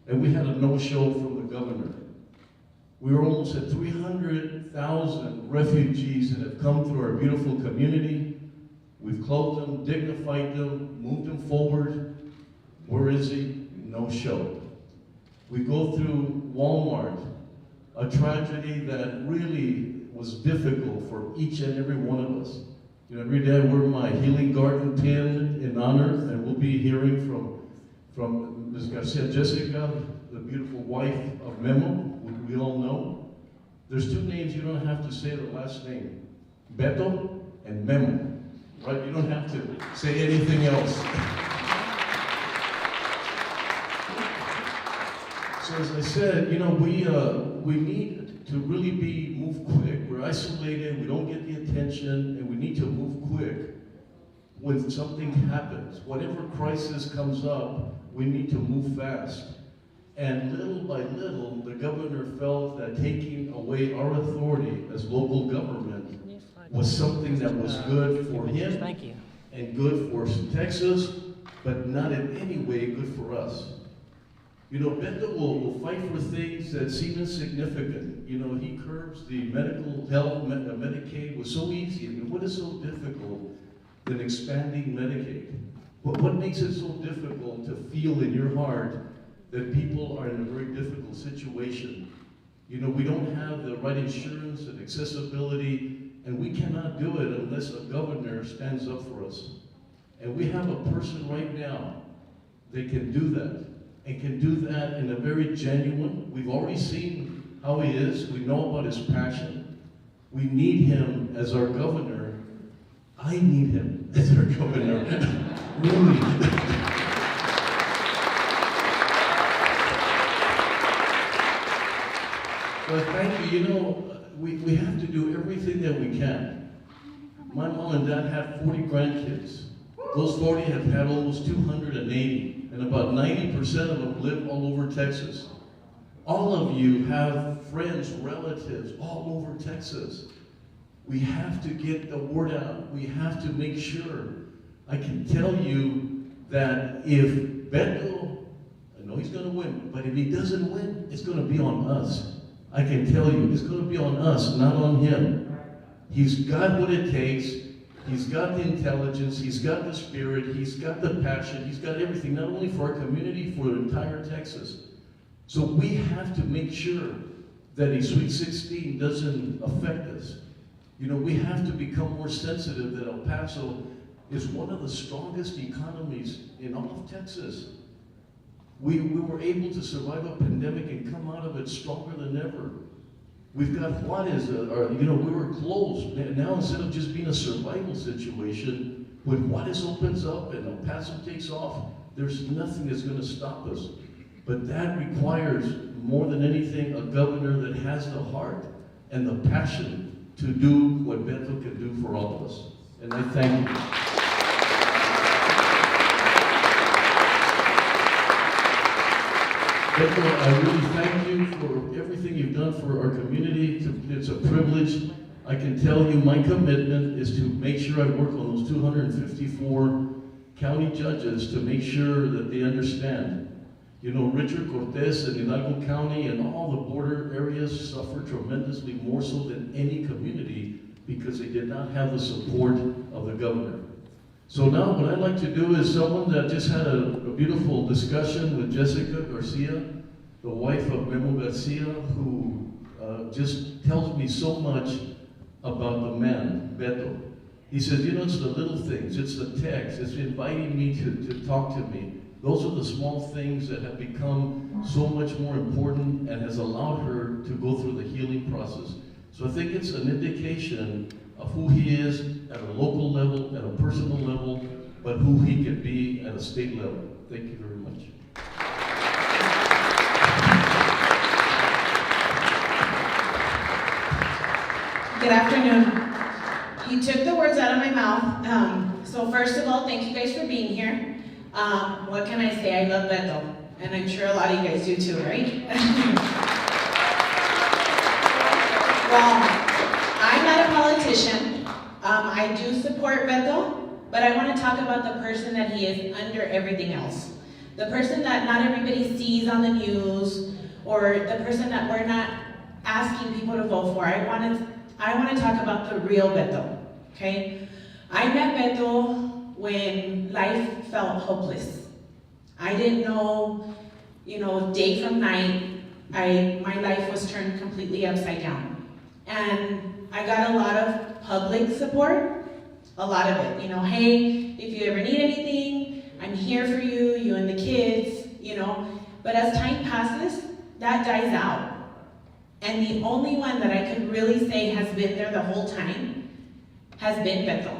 and we had a no-show from the governor. We were almost at 300,000 refugees that have come through our beautiful community. We've clothed them, dignified them, moved them forward. Where is he? No show. We go through Walmart, a tragedy that really was difficult for each and every one of us. You know, every day I wear my Healing Garden pin in honor, and we'll be hearing from Ms. Garcia Jessica, the beautiful wife of Memo, who we all know. There's two names you don't have to say the last name, Beto and Memo, right? You don't have to say anything else. So as I said, you know, we need to really move quick. We're isolated, we don't get the attention, and we need to move quick when something happens. Whatever crisis comes up, we need to move fast. And little by little, the governor felt that taking away our authority as local government was something that was good for him and good for Texas, but not in any way good for us. You know, Beto will fight for things that seem insignificant. You know, he curbs the medical health, Medicaid was so easy. I mean, what is so difficult than expanding Medicaid? What makes it so difficult to feel in your heart that people are in a very difficult situation? You know, we don't have the right insurance and accessibility, and we cannot do it unless a governor stands up for us. And we have a person right now that can do that, and can do that in a very genuine. We've already seen how he is. We know about his passion. We need him as our governor. I need him as our governor. Really. But thank you. You know, we have to do everything that we can. My mom and dad have 40 grandkids. Those 40 have had almost 280, and about 90% of them live all over Texas. All of you have friends, relatives all over Texas. We have to get the word out. We have to make sure. I can tell you that if Beto, I know he's going to win, but if he doesn't win, it's going to be on us. I can tell you, it's going to be on us, not on him. He's got what it takes. He's got the intelligence, he's got the spirit, he's got the passion, he's got everything, not only for our community, for the entire Texas. So we have to make sure that a Sweet 16 doesn't affect us. You know, we have to become more sensitive that El Paso is one of the strongest economies in all of Texas. We were able to survive a pandemic and come out of it stronger than ever. We've got Juarez, you know, we were closed. Now instead of just being a survival situation, when Juarez opens up and El Paso takes off, there's nothing that's going to stop us. But that requires, more than anything, a governor that has the heart and the passion to do what Beto can do for all of us. And I thank you. Beto, I really thank you for everything you've done for our community. It's a privilege. I can tell you my commitment is to make sure I work on those 254 county judges to make sure that they understand. You know, Richard Cortez and Hidalgo County and all the border areas suffered tremendously, more so than any community, because they did not have the support of the governor. So now what I'd like to do is someone that just had a beautiful discussion with Jessica Garcia, the wife of Memo Garcia, who just tells me so much about the man, Beto. He says, you know, it's the little things, it's the text, it's inviting me to talk to me. Those are the small things that have become so much more important and has allowed her to go through the healing process. So I think it's an indication of who he is at a local level, at a personal level, but who he can be at a state level. Thank you very much. Good afternoon. You took the words out of my mouth. So first of all, thank you guys for being here. What can I say? I love Beto, and I'm sure a lot of you guys do too, right? Well, I'm not a politician. I do support Beto, but I want to talk about the person that he is under everything else. The person that not everybody sees on the news, or the person that we're not asking people to vote for. I want to talk about the real Beto, okay? I met Beto when life felt hopeless. I didn't know, day from night, my life was turned completely upside down. And I got a lot of public support, a lot of it. Hey, if you ever need anything, I'm here for you, you and the kids, But as time passes, that dies out. And the only one that I could really say has been there the whole time has been Beto.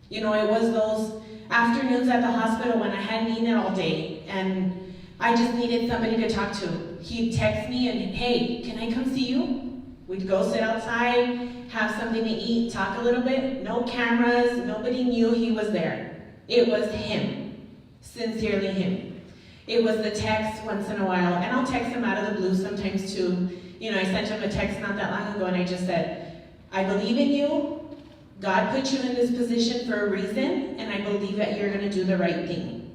It was those afternoons at the hospital when I hadn't eaten it all day, and I just needed somebody to talk to. He'd text me and, hey, can I come see you? We'd go sit outside, have something to eat, talk a little bit. No cameras, nobody knew he was there. It was him, sincerely him. It was the text once in a while, and I'll text him out of the blue sometimes too. I sent him a text not that long ago, and I just said, I believe in you. God put you in this position for a reason, and I believe that you're going to do the right thing.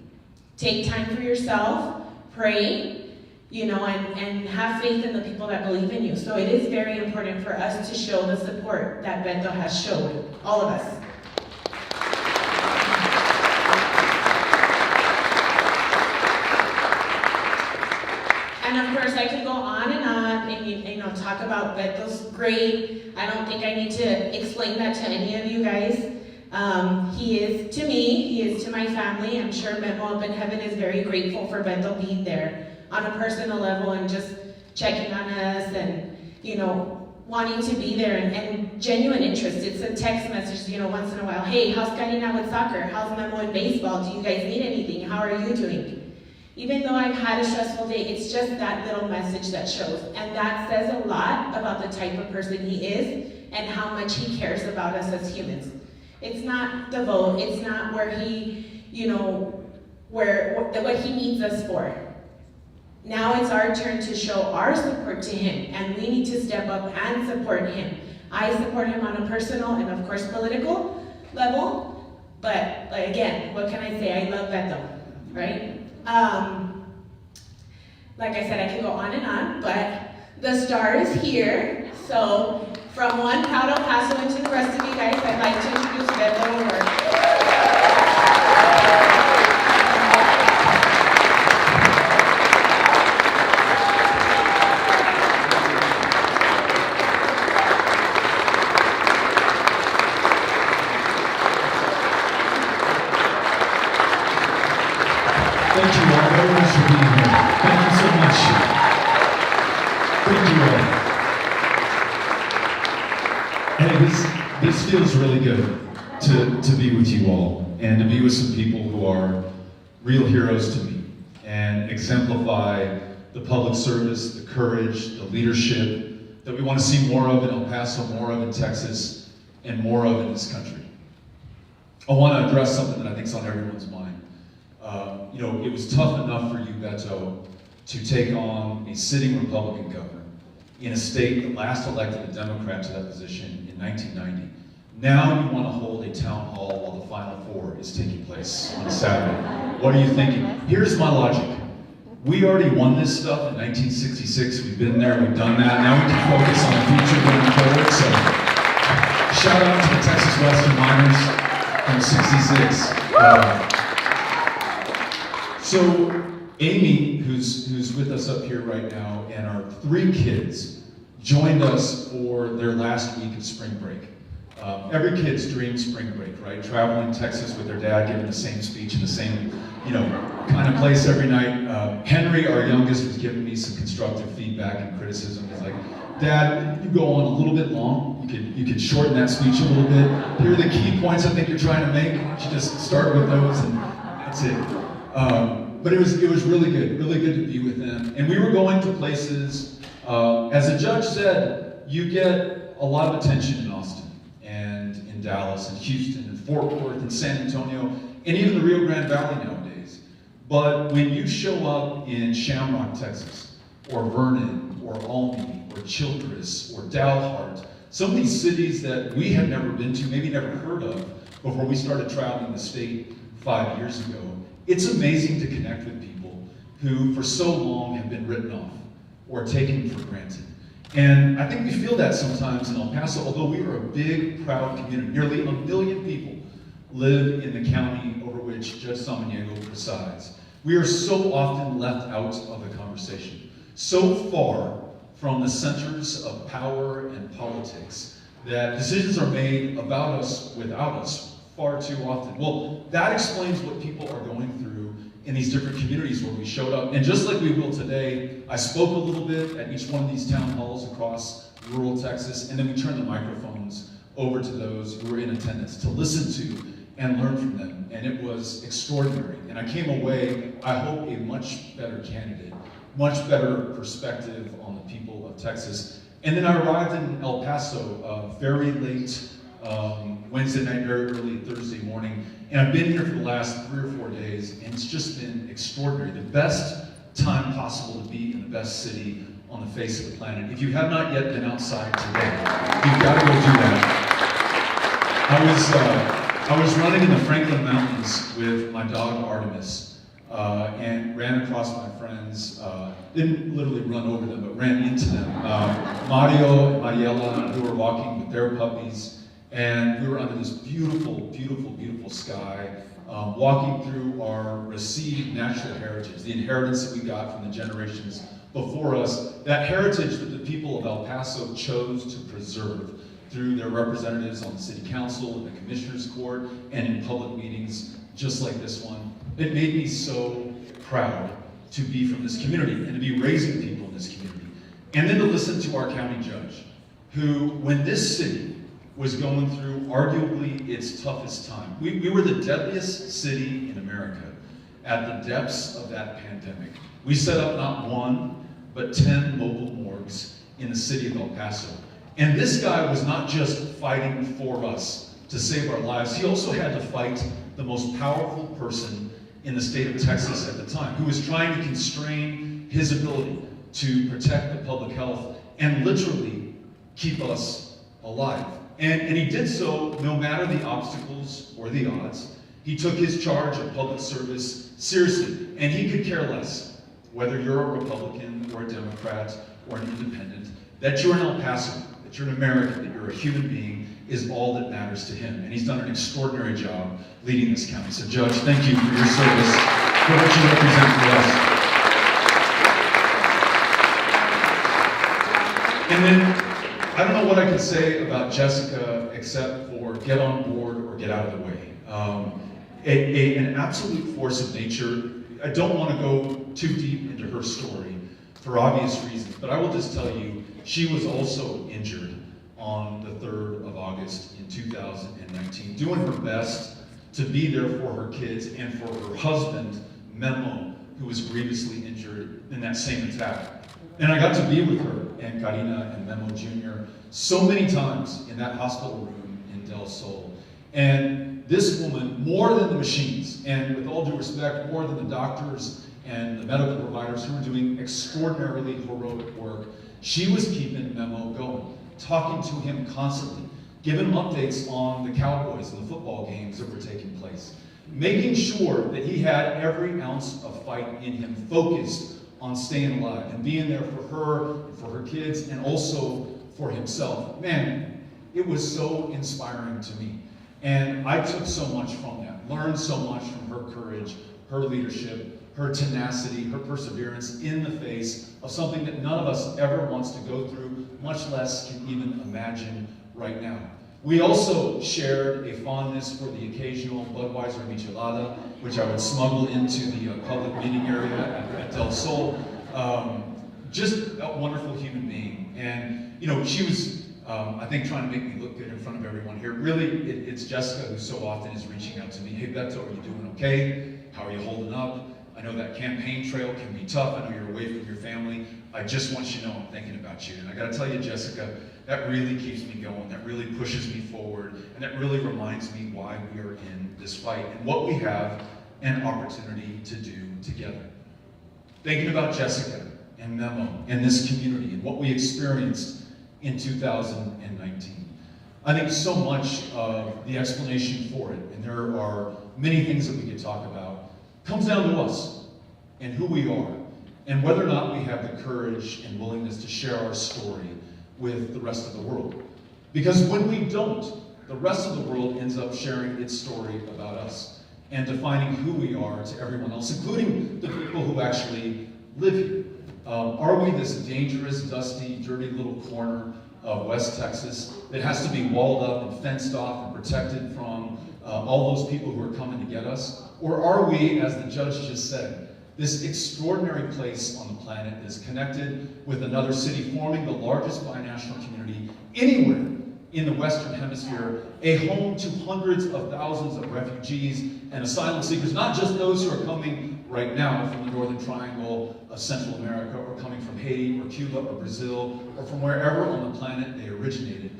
Take time for yourself, pray, and have faith in the people that believe in you. So it is very important for us to show the support that Beto has showed, all of us. And of course, I could go on and talk about Beto's great. I don't think I need to explain that to any of you guys. He is to me, he is to my family. I'm sure Memo up in heaven is very grateful for Beto being there on a personal level and just checking on us and, wanting to be there and genuine interest. It's a text message, once in a while. Hey, how's Karina with soccer? How's Memo in baseball? Do you guys need anything? How are you doing? Even though I've had a stressful day, it's just that little message that shows. And that says a lot about the type of person he is and how much he cares about us as humans. It's not the vote, it's not where he, what he needs us for. Now it's our turn to show our support to him, and we need to step up and support him. I support him on a personal and of course political level, but again, what can I say? I love Beto, right? Like I said, I could go on and on, but the star is here. So from one proud El Paso and to the rest of you guys, I'd like to introduce Beto over. Thank you all very much for being here. Thank you so much. Thank you all. Hey, this feels really good to be with you all and to be with some people who are real heroes to me and exemplify the public service, the courage, the leadership that we want to see more of in El Paso, more of in Texas, and more of in this country. I want to address something that I think is on everyone's mind. It was tough enough for you, Beto, to take on a sitting Republican governor in a state that last elected a Democrat to that position in 1990. Now you want to hold a town hall while the Final Four is taking place on a Saturday. What are you thinking? Here's my logic. We already won this stuff in 1966. We've been there, we've done that. Now we can focus on the future going forward. So, shout out to the Texas Western Miners from '66. So Amy, who's with us up here right now, and our 3 kids joined us for their last week of spring break. Every kid's dream spring break, right? Traveling Texas with their dad, giving the same speech in the same, kind of place every night. Henry, our youngest, was giving me some constructive feedback and criticism. He's like, Dad, you go on a little bit long. You could shorten that speech a little bit. Here are the key points I think you're trying to make. You should just start with those, and that's it. But it was really good to be with them. And we were going to places, as the judge said, you get a lot of attention in Austin, and in Dallas, and Houston, and Fort Worth, and San Antonio, and even the Rio Grande Valley nowadays. But when you show up in Shamrock, Texas, or Vernon, or Almy, or Childress, or Dalhart, some of these cities that we had never been to, maybe never heard of, before we started traveling the state 5 years ago, it's amazing to connect with people who for so long have been written off or taken for granted. And I think we feel that sometimes in El Paso, although we are a big, proud community. Nearly 1 million people live in the county over which Judge Samaniego presides. We are so often left out of the conversation, so far from the centers of power and politics that decisions are made about us without us far too often. Well, that explains what people are going through in these different communities where we showed up. And just like we will today, I spoke a little bit at each one of these town halls across rural Texas, and then we turned the microphones over to those who were in attendance to listen to and learn from them. And it was extraordinary. And I came away, I hope, a much better candidate, much better perspective on the people of Texas. And then I arrived in El Paso very late Wednesday night, very early Thursday morning. And I've been here for the last 3 or 4 days, and it's just been extraordinary. The best time possible to be in the best city on the face of the planet. If you have not yet been outside today, you've got to go do that. I was running in the Franklin Mountains with my dog Artemis, and ran across my friends. Didn't literally run over them, but ran into them. Mario and Mariela, who were walking with their puppies. And we were under this beautiful, beautiful, beautiful sky, walking through our received natural heritage, the inheritance that we got from the generations before us, that heritage that the people of El Paso chose to preserve through their representatives on the city council, in the commissioner's court, and in public meetings just like this one. It made me so proud to be from this community and to be raising people in this community. And then to listen to our county judge, who, when this city was going through arguably its toughest time. We were the deadliest city in America at the depths of that pandemic. We set up not 1, but 10 mobile morgues in the city of El Paso. And this guy was not just fighting for us to save our lives, he also had to fight the most powerful person in the state of Texas at the time, who was trying to constrain his ability to protect the public health and literally keep us alive. And he did so no matter the obstacles or the odds. He took his charge of public service seriously, and he could care less whether you're a Republican or a Democrat or an independent, that you're in El Paso, that you're an American, that you're a human being is all that matters to him. And he's done an extraordinary job leading this county. So Judge, thank you for your service, for what you represent for us. And then, I don't know what I could say about Jessica except for get on board or get out of the way. An absolute force of nature. I don't want to go too deep into her story for obvious reasons, but I will just tell you, she was also injured on the 3rd of August in 2019, doing her best to be there for her kids and for her husband, Memo, who was grievously injured in that same attack. And I got to be with her and Karina and Memo Jr. so many times in that hospital room in Del Sol. And this woman, more than the machines, and with all due respect, more than the doctors and the medical providers who were doing extraordinarily heroic work, she was keeping Memo going, talking to him constantly, giving him updates on the Cowboys and the football games that were taking place, making sure that he had every ounce of fight in him, focused on staying alive and being there for her, for her kids, and also for himself. Man, it was so inspiring to me. And I took so much from that, learned so much from her courage, her leadership, her tenacity, her perseverance in the face of something that none of us ever wants to go through, much less can even imagine right now. We also shared a fondness for the occasional Budweiser michelada, which I would smuggle into the public meeting area at Del Sol. Just a wonderful human being. And, you know, she was, I think, trying to make me look good in front of everyone here. Really, it's Jessica who so often is reaching out to me. Hey, Beto, are you doing okay? How are you holding up? I know that campaign trail can be tough. I know you're away from your family. I just want you to know I'm thinking about you. And I gotta tell you, Jessica, that really keeps me going. That really pushes me forward. And that really reminds me why we are in this fight and what we have an opportunity to do together. Thinking about Jessica and Memo and this community and what we experienced in 2019. I think so much of the explanation for it, and there are many things that we could talk about, comes down to us. and who we are, and whether or not we have the courage and willingness to share our story with the rest of the world. Because when we don't, the rest of the world ends up sharing its story about us and defining who we are to everyone else, including the people who actually live here. Are we this dangerous, dusty, dirty little corner of West Texas that has to be walled up and fenced off and protected from all those people who are coming to get us? Or are we, as the judge just said, this extraordinary place on the planet that is connected with another city, forming the largest binational community anywhere in the Western Hemisphere, a home to hundreds of thousands of refugees and asylum seekers, not just those who are coming right now from the Northern Triangle of Central America, or coming from Haiti, or Cuba, or Brazil, or from wherever on the planet they originated,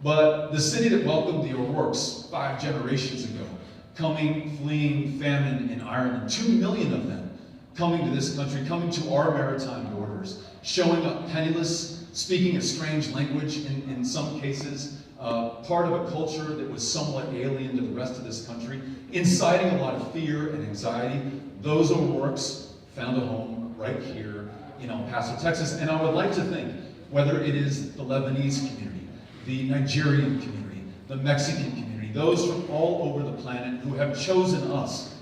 but the city that welcomed the O'Rourke's 5 generations ago, coming, fleeing famine in Ireland, 2 million of them coming to this country, coming to our maritime borders, showing up penniless, speaking a strange language in some cases, part of a culture that was somewhat alien to the rest of this country, inciting a lot of fear and anxiety. Those O'Rourke's found a home right here in El Paso, Texas. And I would like to think, whether it is the Lebanese community, the Nigerian community, the Mexican community, those from all over the planet who have chosen us,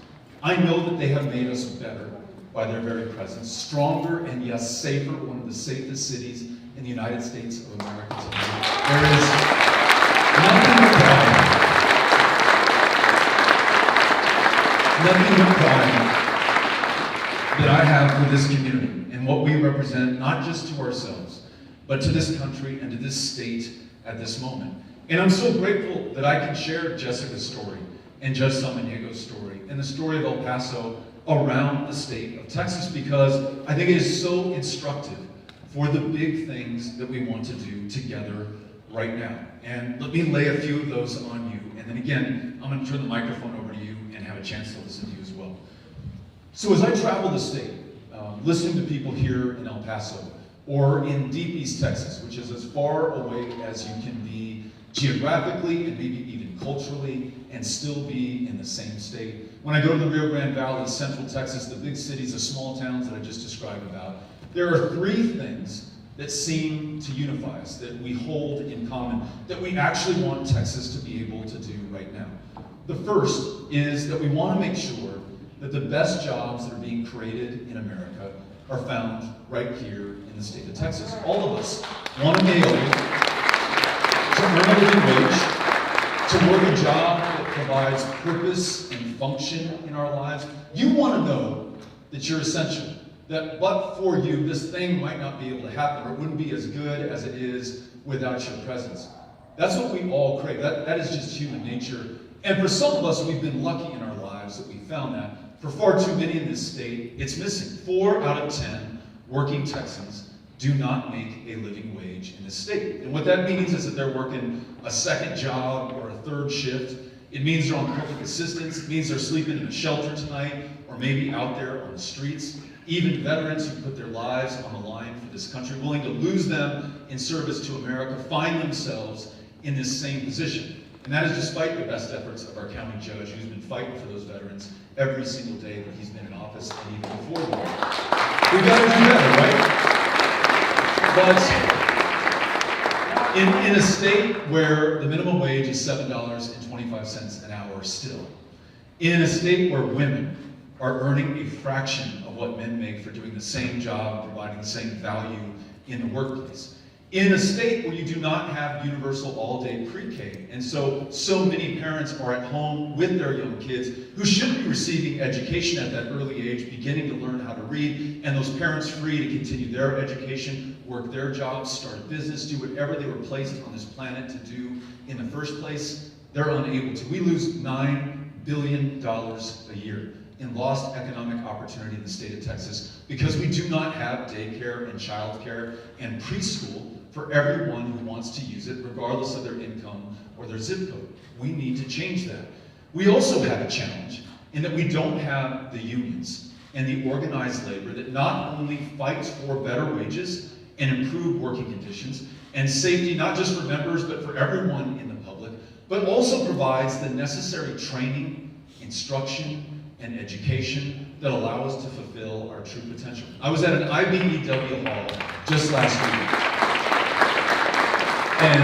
I know that they have made us better by their very presence, stronger and yes, safer, one of the safest cities in the United States of America today. There is nothing but pride that I have for this community and what we represent, not just to ourselves, but to this country and to this state at this moment. And I'm so grateful that I can share Jessica's story and Judge Samaniego's story and the story of El Paso around the state of Texas, because I think it is so instructive for the big things that we want to do together right now. And let me lay a few of those on you. And then again, I'm going to turn the microphone over to you and have a chance to listen to you as well. So as I travel the state, listening to people here in El Paso, or in Deep East Texas, which is as far away as you can be geographically and maybe even culturally, and still be in the same state. When I go to the Rio Grande Valley, Central Texas, the big cities, the small towns that I just described about, there are 3 things that seem to unify us, that we hold in common, that we actually want Texas to be able to do right now. The first is that we want to make sure that the best jobs that are being created in America are found right here in the state of Texas. All of us want to be able to earn a living wage, to work a job that provides purpose and function in our lives. You want to know that you're essential, that but for you, this thing might not be able to happen, or it wouldn't be as good as it is without your presence. That's what we all crave. That is just human nature. And for some of us, we've been lucky in our lives that we found that. For far too many in this state, it's missing. 4 out of 10 working Texans do not make a living wage in this state. And what that means is that they're working a second job or a 3rd shift. It means they're on public assistance. It means they're sleeping in a shelter tonight, or maybe out there on the streets. Even veterans who put their lives on the line for this country, willing to lose them in service to America, find themselves in this same position. And that is despite the best efforts of our county judge, who's been fighting for those veterans every single day that he's been in office, and even before that. We've got to do better, right? But in a state where the minimum wage is $7.25 an hour still, in a state where women are earning a fraction of what men make for doing the same job, providing the same value in the workplace, in a state where you do not have universal all-day pre-K, and so many parents are at home with their young kids who should be receiving education at that early age, beginning to learn how to read, and those parents free to continue their education, work their jobs, start a business, do whatever they were placed on this planet to do in the first place, they're unable to. We lose $9 billion a year in lost economic opportunity in the state of Texas because we do not have daycare and childcare and preschool for everyone who wants to use it, regardless of their income or their zip code. We need to change that. We also have a challenge in that we don't have the unions and the organized labor that not only fights for better wages and improved working conditions and safety, not just for members, but for everyone in the public, but also provides the necessary training, instruction, and education that allow us to fulfill our true potential. I was at an IBEW hall just last week, and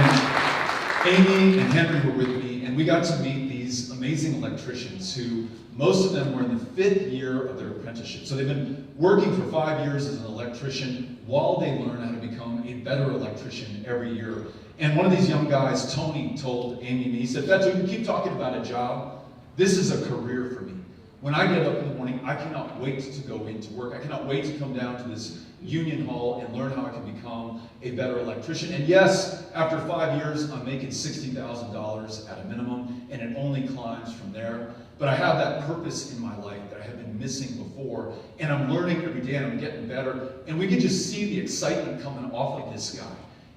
Amy and Henry were with me, and we got to meet these amazing electricians who, most of them were in the 5th year of their apprenticeship. So they've been working for 5 years as an electrician while they learn how to become a better electrician every year. And one of these young guys, Tony, told Amy and me, he said, Beto, you keep talking about a job. This is a career for me. When I get up in the morning, I cannot wait to go into work. I cannot wait to come down to this union hall and learn how I can become a better electrician. And yes, after 5 years, I'm making $60,000 at a minimum, and it only climbs from there. But I have that purpose in my life that I have been missing before, and I'm learning every day, and I'm getting better. And we could just see the excitement coming off of this guy.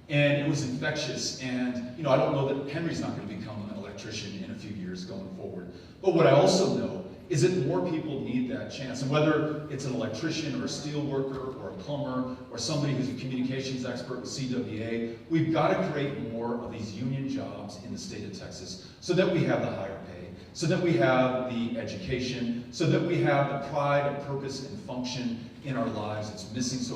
And it was infectious, and I don't know that Henry's not going to become an electrician in a few years going forward. But what I also know is that more people need that chance. And whether it's an electrician or a steel worker or a plumber or somebody who's a communications expert with CWA, we've got to create more of these union jobs in the state of Texas so that we have the higher pay, so that we have the education, so that we have the pride and purpose and function in our lives that's missing so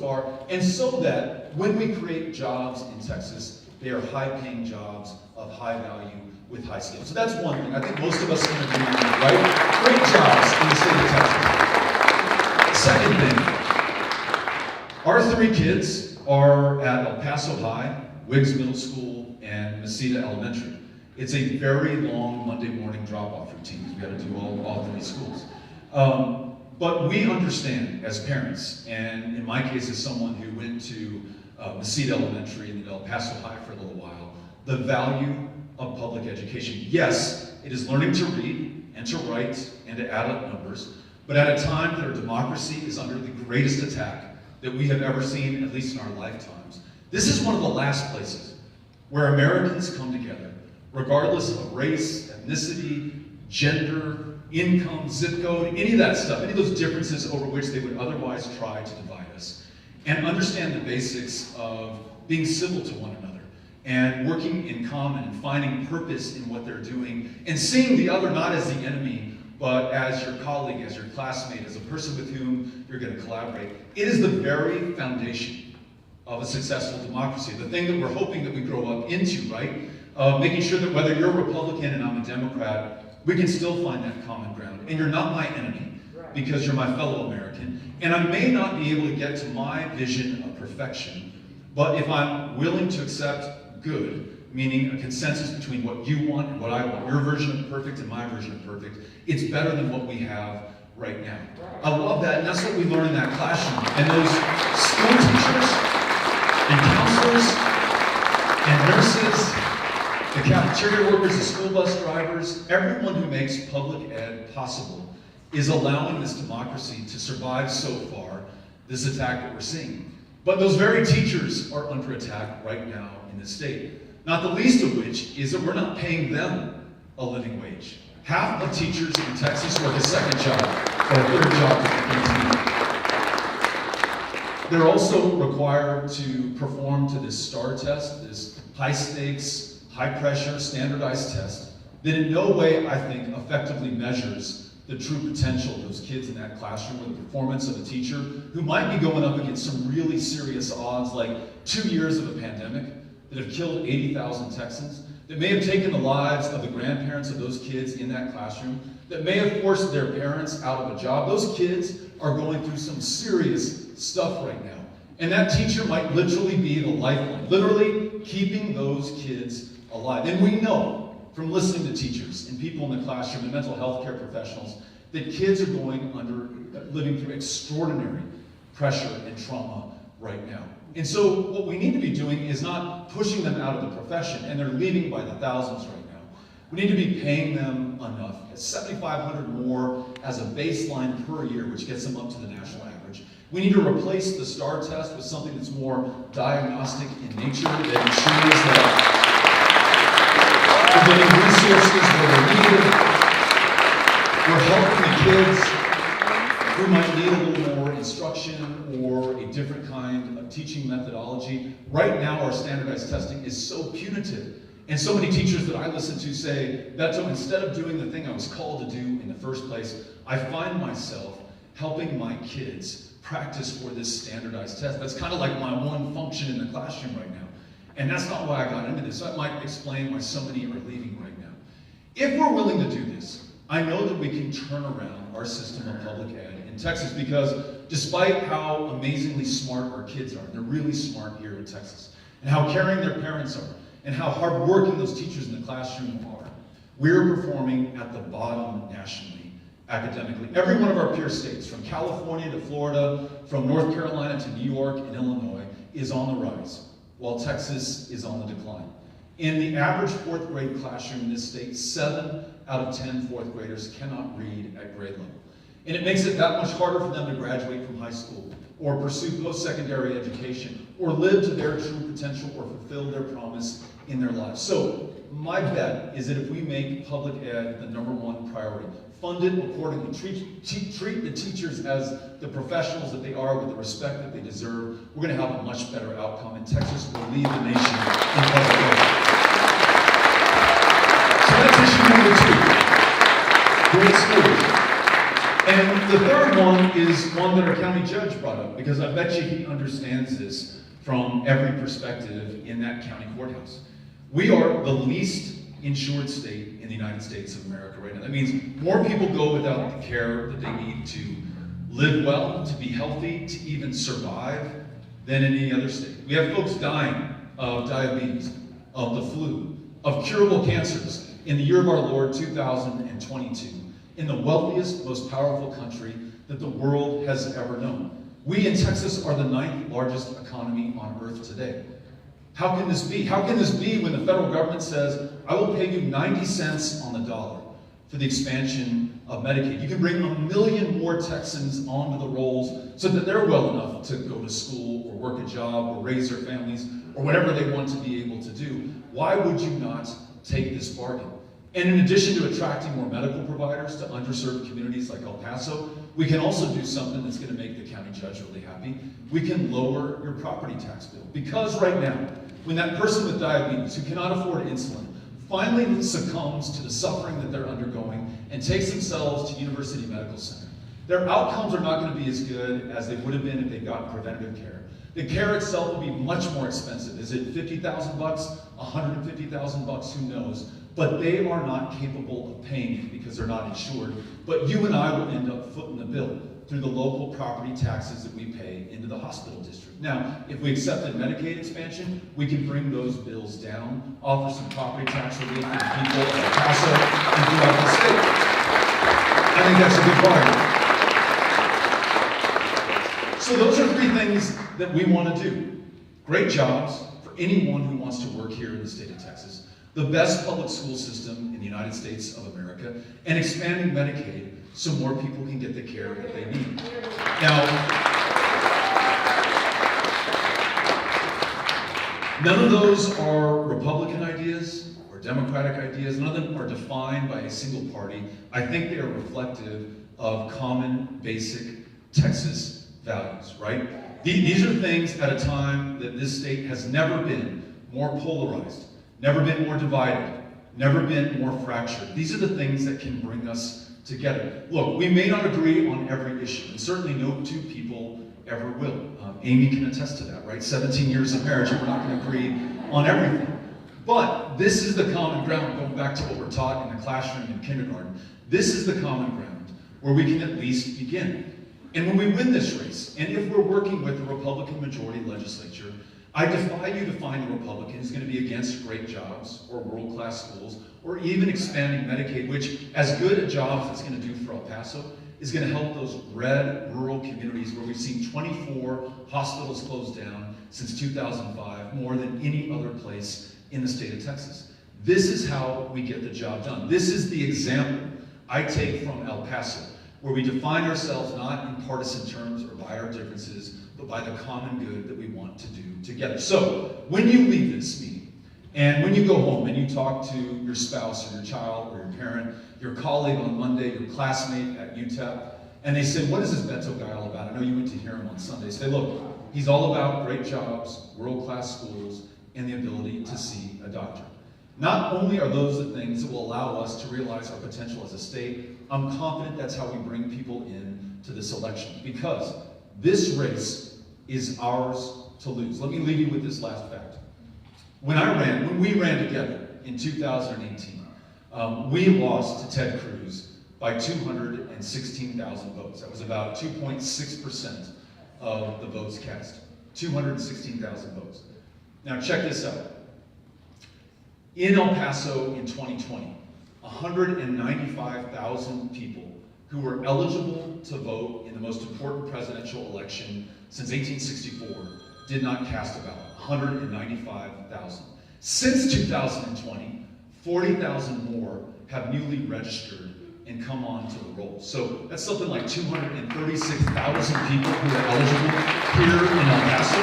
far, and so that when we create jobs in Texas, they are high-paying jobs of high value with high skill. So that's one thing I think most of us can agree on, right? Great jobs in the state of Texas. Second thing, our 3 kids are at El Paso High, Wiggs Middle School, and Mesita Elementary. It's a very long Monday morning drop-off routine. We've got to do all 3 schools. But we understand as parents, and in my case as someone who went to Mesita Elementary and then El Paso High for a little while, the value of public education. Yes, it is learning to read and to write and to add up numbers, but at a time that our democracy is under the greatest attack that we have ever seen, at least in our lifetimes, this is one of the last places where Americans come together, regardless of race, ethnicity, gender, income, zip code, any of that stuff, any of those differences over which they would otherwise try to divide us, and understand the basics of being civil to one another, and working in common and finding purpose in what they're doing, and seeing the other not as the enemy, but as your colleague, as your classmate, as a person with whom you're going to collaborate. It is the very foundation of a successful democracy, the thing that we're hoping that we grow up into, right? Making sure that whether you're a Republican and I'm a Democrat, we can still find that common ground. And you're not my enemy, because you're my fellow American. And I may not be able to get to my vision of perfection, but if I'm willing to accept good, meaning a consensus between what you want and what I want, your version of perfect and my version of perfect, it's better than what we have right now. I love that, and that's what we learn in that classroom. And those school teachers and counselors and nurses, the cafeteria workers, the school bus drivers, everyone who makes public ed possible is allowing this democracy to survive so far, this attack that we're seeing. But those very teachers are under attack right now in the state. Not the least of which is that we're not paying them a living wage. Half of teachers in Texas work a second job or a third job to continue. They're also required to perform to this STAR test, this high stakes, high pressure, standardized test that in no way, I think, effectively measures the true potential of those kids in that classroom or the performance of a teacher who might be going up against some really serious odds like 2 years of a pandemic that have killed 80,000 Texans, that may have taken the lives of the grandparents of those kids in that classroom, that may have forced their parents out of a job. Those kids are going through some serious stuff right now. And that teacher might literally be the lifeline, literally keeping those kids alive. And we know from listening to teachers and people in the classroom and mental health care professionals that kids are living through extraordinary pressure and trauma right now. And so what we need to be doing is not pushing them out of the profession, and they're leaving by the thousands right now. We need to be paying them enough, at $7,500 more as a baseline per year, which gets them up to the national average. We need to replace the STAR test with something that's more diagnostic in nature, that ensures that we're getting resources where they're needed. We're helping the kids who might need a little more instruction or a different kind of teaching methodology. Right now, our standardized testing is so punitive. And so many teachers that I listen to say, Beto, instead of doing the thing I was called to do in the first place, I find myself helping my kids practice for this standardized test. That's kind of like my one function in the classroom right now. And that's not why I got into this. That might explain why so many are leaving right now. If we're willing to do this, I know that we can turn around our system of public ed in Texas, because despite how amazingly smart our kids are, and they're really smart here in Texas, and how caring their parents are, and how hardworking those teachers in the classroom are, we're performing at the bottom nationally, academically. Every one of our peer states, from California to Florida, from North Carolina to New York and Illinois, is on the rise, while Texas is on the decline. In the average fourth grade classroom in this state, 7 out of 10 fourth graders cannot read at grade level. And it makes it that much harder for them to graduate from high school, or pursue post-secondary education, or live to their true potential, or fulfill their promise in their lives. So my bet is that if we make public ed the #1 priority, fund it accordingly, treat the teachers as the professionals that they are with the respect that they deserve, we're going to have a much better outcome, and Texas will lead the nation in public ed. So that's issue number 2, great schools. And the third one is one that our county judge brought up, because I bet you he understands this from every perspective in that county courthouse. We are the least insured state in the United States of America right now. That means more people go without the care that they need to live well, to be healthy, to even survive than in any other state. We have folks dying of diabetes, of the flu, of curable cancers in the year of our Lord 2022, in the wealthiest, most powerful country that the world has ever known. We in Texas are the 9th largest economy on earth today. How can this be? How can this be when the federal government says, I will pay you 90 cents on the dollar for the expansion of Medicaid? You can bring 1 million more Texans onto the rolls so that they're well enough to go to school or work a job or raise their families or whatever they want to be able to do. Why would you not take this bargain? And in addition to attracting more medical providers to underserved communities like El Paso, we can also do something that's going to make the county judge really happy. We can lower your property tax bill. Because right now, when that person with diabetes who cannot afford insulin finally succumbs to the suffering that they're undergoing and takes themselves to University Medical Center, their outcomes are not going to be as good as they would have been if they got preventative care. The care itself will be much more expensive. Is it $50,000, $150,000? Who knows? But they are not capable of paying it because they're not insured. But you and I will end up footing the bill through the local property taxes that we pay into the hospital district. Now, if we accepted Medicaid expansion, we can bring those bills down, offer some property tax relief to the people of Paso and throughout the state. I think that's a good bargain. So those are 3 things that we want to do. Great jobs for anyone who wants to work here in the state of Texas, the best public school system in the United States of America, and expanding Medicaid so more people can get the care that they need. Now, none of those are Republican ideas or Democratic ideas. None of them are defined by a single party. I think they are reflective of common, basic Texas values, right? These are things at a time that this state has never been more polarized, never been more divided, never been more fractured. These are the things that can bring us together. Look, we may not agree on every issue, and certainly no 2 people ever will. Amy can attest to that, right? 17 years of marriage, and we're not going to agree on everything. But this is the common ground, going back to what we're taught in the classroom in kindergarten. This is the common ground where we can at least begin. And when we win this race, and if we're working with the Republican majority legislature, I defy you to find a Republican who's going to be against great jobs or world-class schools or even expanding Medicaid, which, as good a job as it's going to do for El Paso, is going to help those red rural communities where we've seen 24 hospitals closed down since 2005, more than any other place in the state of Texas. This is how we get the job done. This is the example I take from El Paso, where we define ourselves not in partisan terms or by our differences, but by the common good that we want to do together. So, when you leave this meeting, and when you go home and you talk to your spouse or your child or your parent, your colleague on Monday, your classmate at UTEP, and they say, what is this Beto guy all about? I know you went to hear him on Sunday. Say, look, he's all about great jobs, world-class schools, and the ability to see a doctor. Not only are those the things that will allow us to realize our potential as a state, I'm confident that's how we bring people in to this election, because this race is ours to lose. Let me leave you with this last fact. When we ran together in 2018, we lost to Ted Cruz by 216,000 votes. That was about 2.6% of the votes cast. 216,000 votes. Now check this out. In El Paso in 2020, 195,000 people who were eligible to vote in the most important presidential election since 1864 did not cast a ballot. 195,000. Since 2020, 40,000 more have newly registered and come on to the roll. So that's something like 236,000 people who are eligible here in El Paso.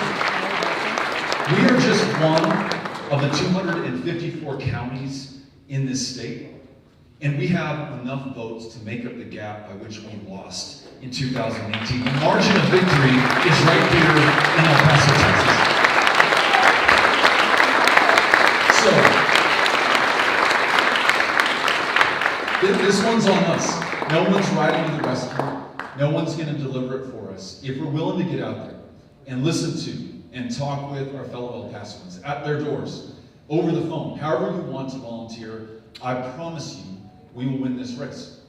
We are just one of the 254 counties in this state, and we have enough votes to make up the gap by which we lost in 2018. The margin of victory is right here in El Paso, Texas. So, this one's on us. No one's riding to the rescue. No one's going to deliver it for us. If we're willing to get out there and listen to and talk with our fellow El Pasoans at their doors, over the phone, however you want to volunteer, I promise you, we will win this race.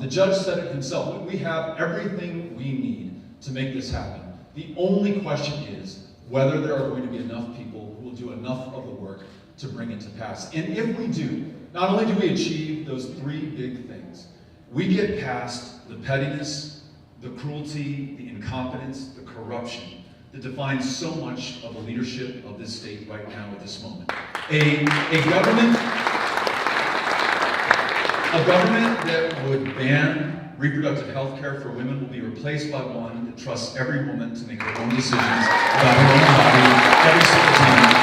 The judge said it himself. We have everything we need to make this happen. The only question is whether there are going to be enough people who will do enough of the work to bring it to pass. And if we do, not only do we achieve those three big things, we get past the pettiness, the cruelty, the incompetence, the corruption that defines so much of the leadership of this state right now at this moment. A government that would ban reproductive health care for women will be replaced by one that trusts every woman to make her own decisions about her own body every single time.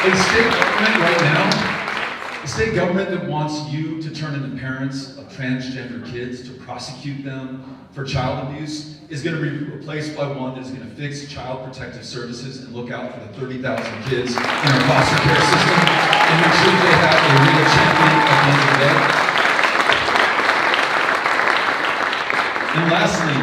A state government right now, a state government that wants you to turn into parents of transgender kids to prosecute them for child abuse is going to be replaced by one that is going to fix child protective services and look out for the 30,000 kids in our foster care system and make sure they have a real champion at the end of the day. And lastly,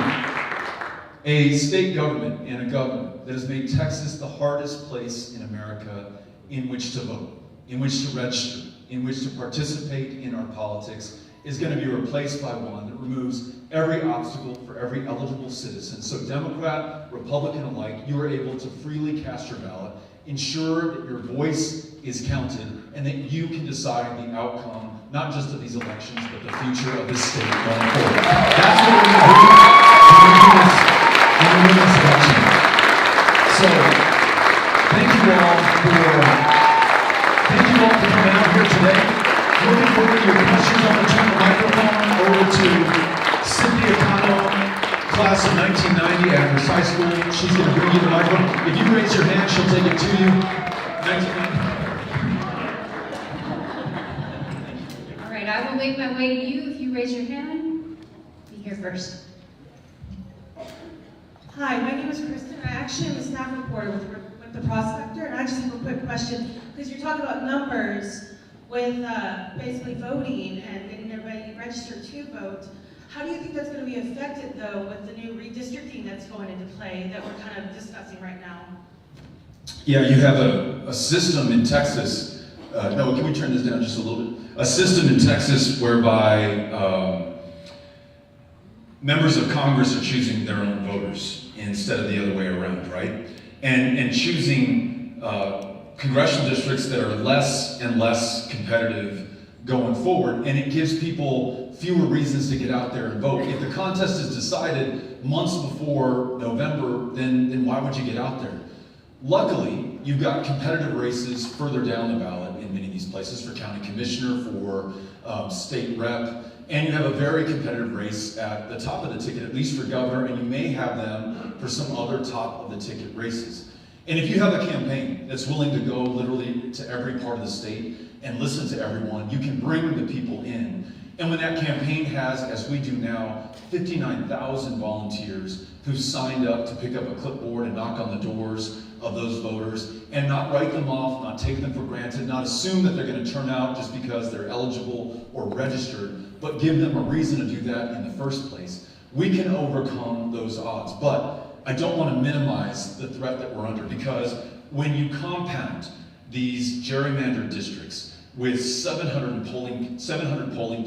a state government and a government that has made Texas the hardest place in America in which to vote, in which to register, in which to participate in our politics is going to be replaced by one that removes every obstacle for every eligible citizen. So Democrat, Republican alike, you are able to freely cast your ballot, ensure that your voice is counted, and that you can decide the outcome, not just of these elections, but the future of this state going forward. That's what we're going to do in this election. So, thank you all for coming out here today. Looking forward to your questions. I'm going to turn the microphone over to Cynthia Cano, class of 1990 Andrews High School. She's going to bring you the microphone. If you raise your hand, she'll take it to you. 1990. All right, I will make my way to you. If you raise your hand, be here first. Hi, my name is Kristen. I actually am a staff reporter with the Prospector, and I just have a quick question, because you're talking about numbers with basically voting and getting everybody registered to vote. How do you think that's going to be affected, though, with the new redistricting that's going into play that we're kind of discussing right now? Yeah, you have a system in Texas. No, can we turn this down just a little bit? A system in Texas whereby members of Congress are choosing their own voters instead of the other way around, right? And choosing congressional districts that are less and less competitive going forward, and it gives people fewer reasons to get out there and vote. If the contest is decided months before November, then why would you get out there? Luckily, you've got competitive races further down the ballot in many of these places for county commissioner, for state rep, and you have a very competitive race at the top of the ticket, at least for governor, and you may have them for some other top of the ticket races. And if you have a campaign that's willing to go literally to every part of the state and listen to everyone, you can bring the people in. And when that campaign has, as we do now, 59,000 volunteers who signed up to pick up a clipboard and knock on the doors of those voters and not write them off, not take them for granted, not assume that they're going to turn out just because they're eligible or registered, but give them a reason to do that in the first place. We can overcome those odds, but I don't want to minimize the threat that we're under, because when you compound these gerrymandered districts with 700 polling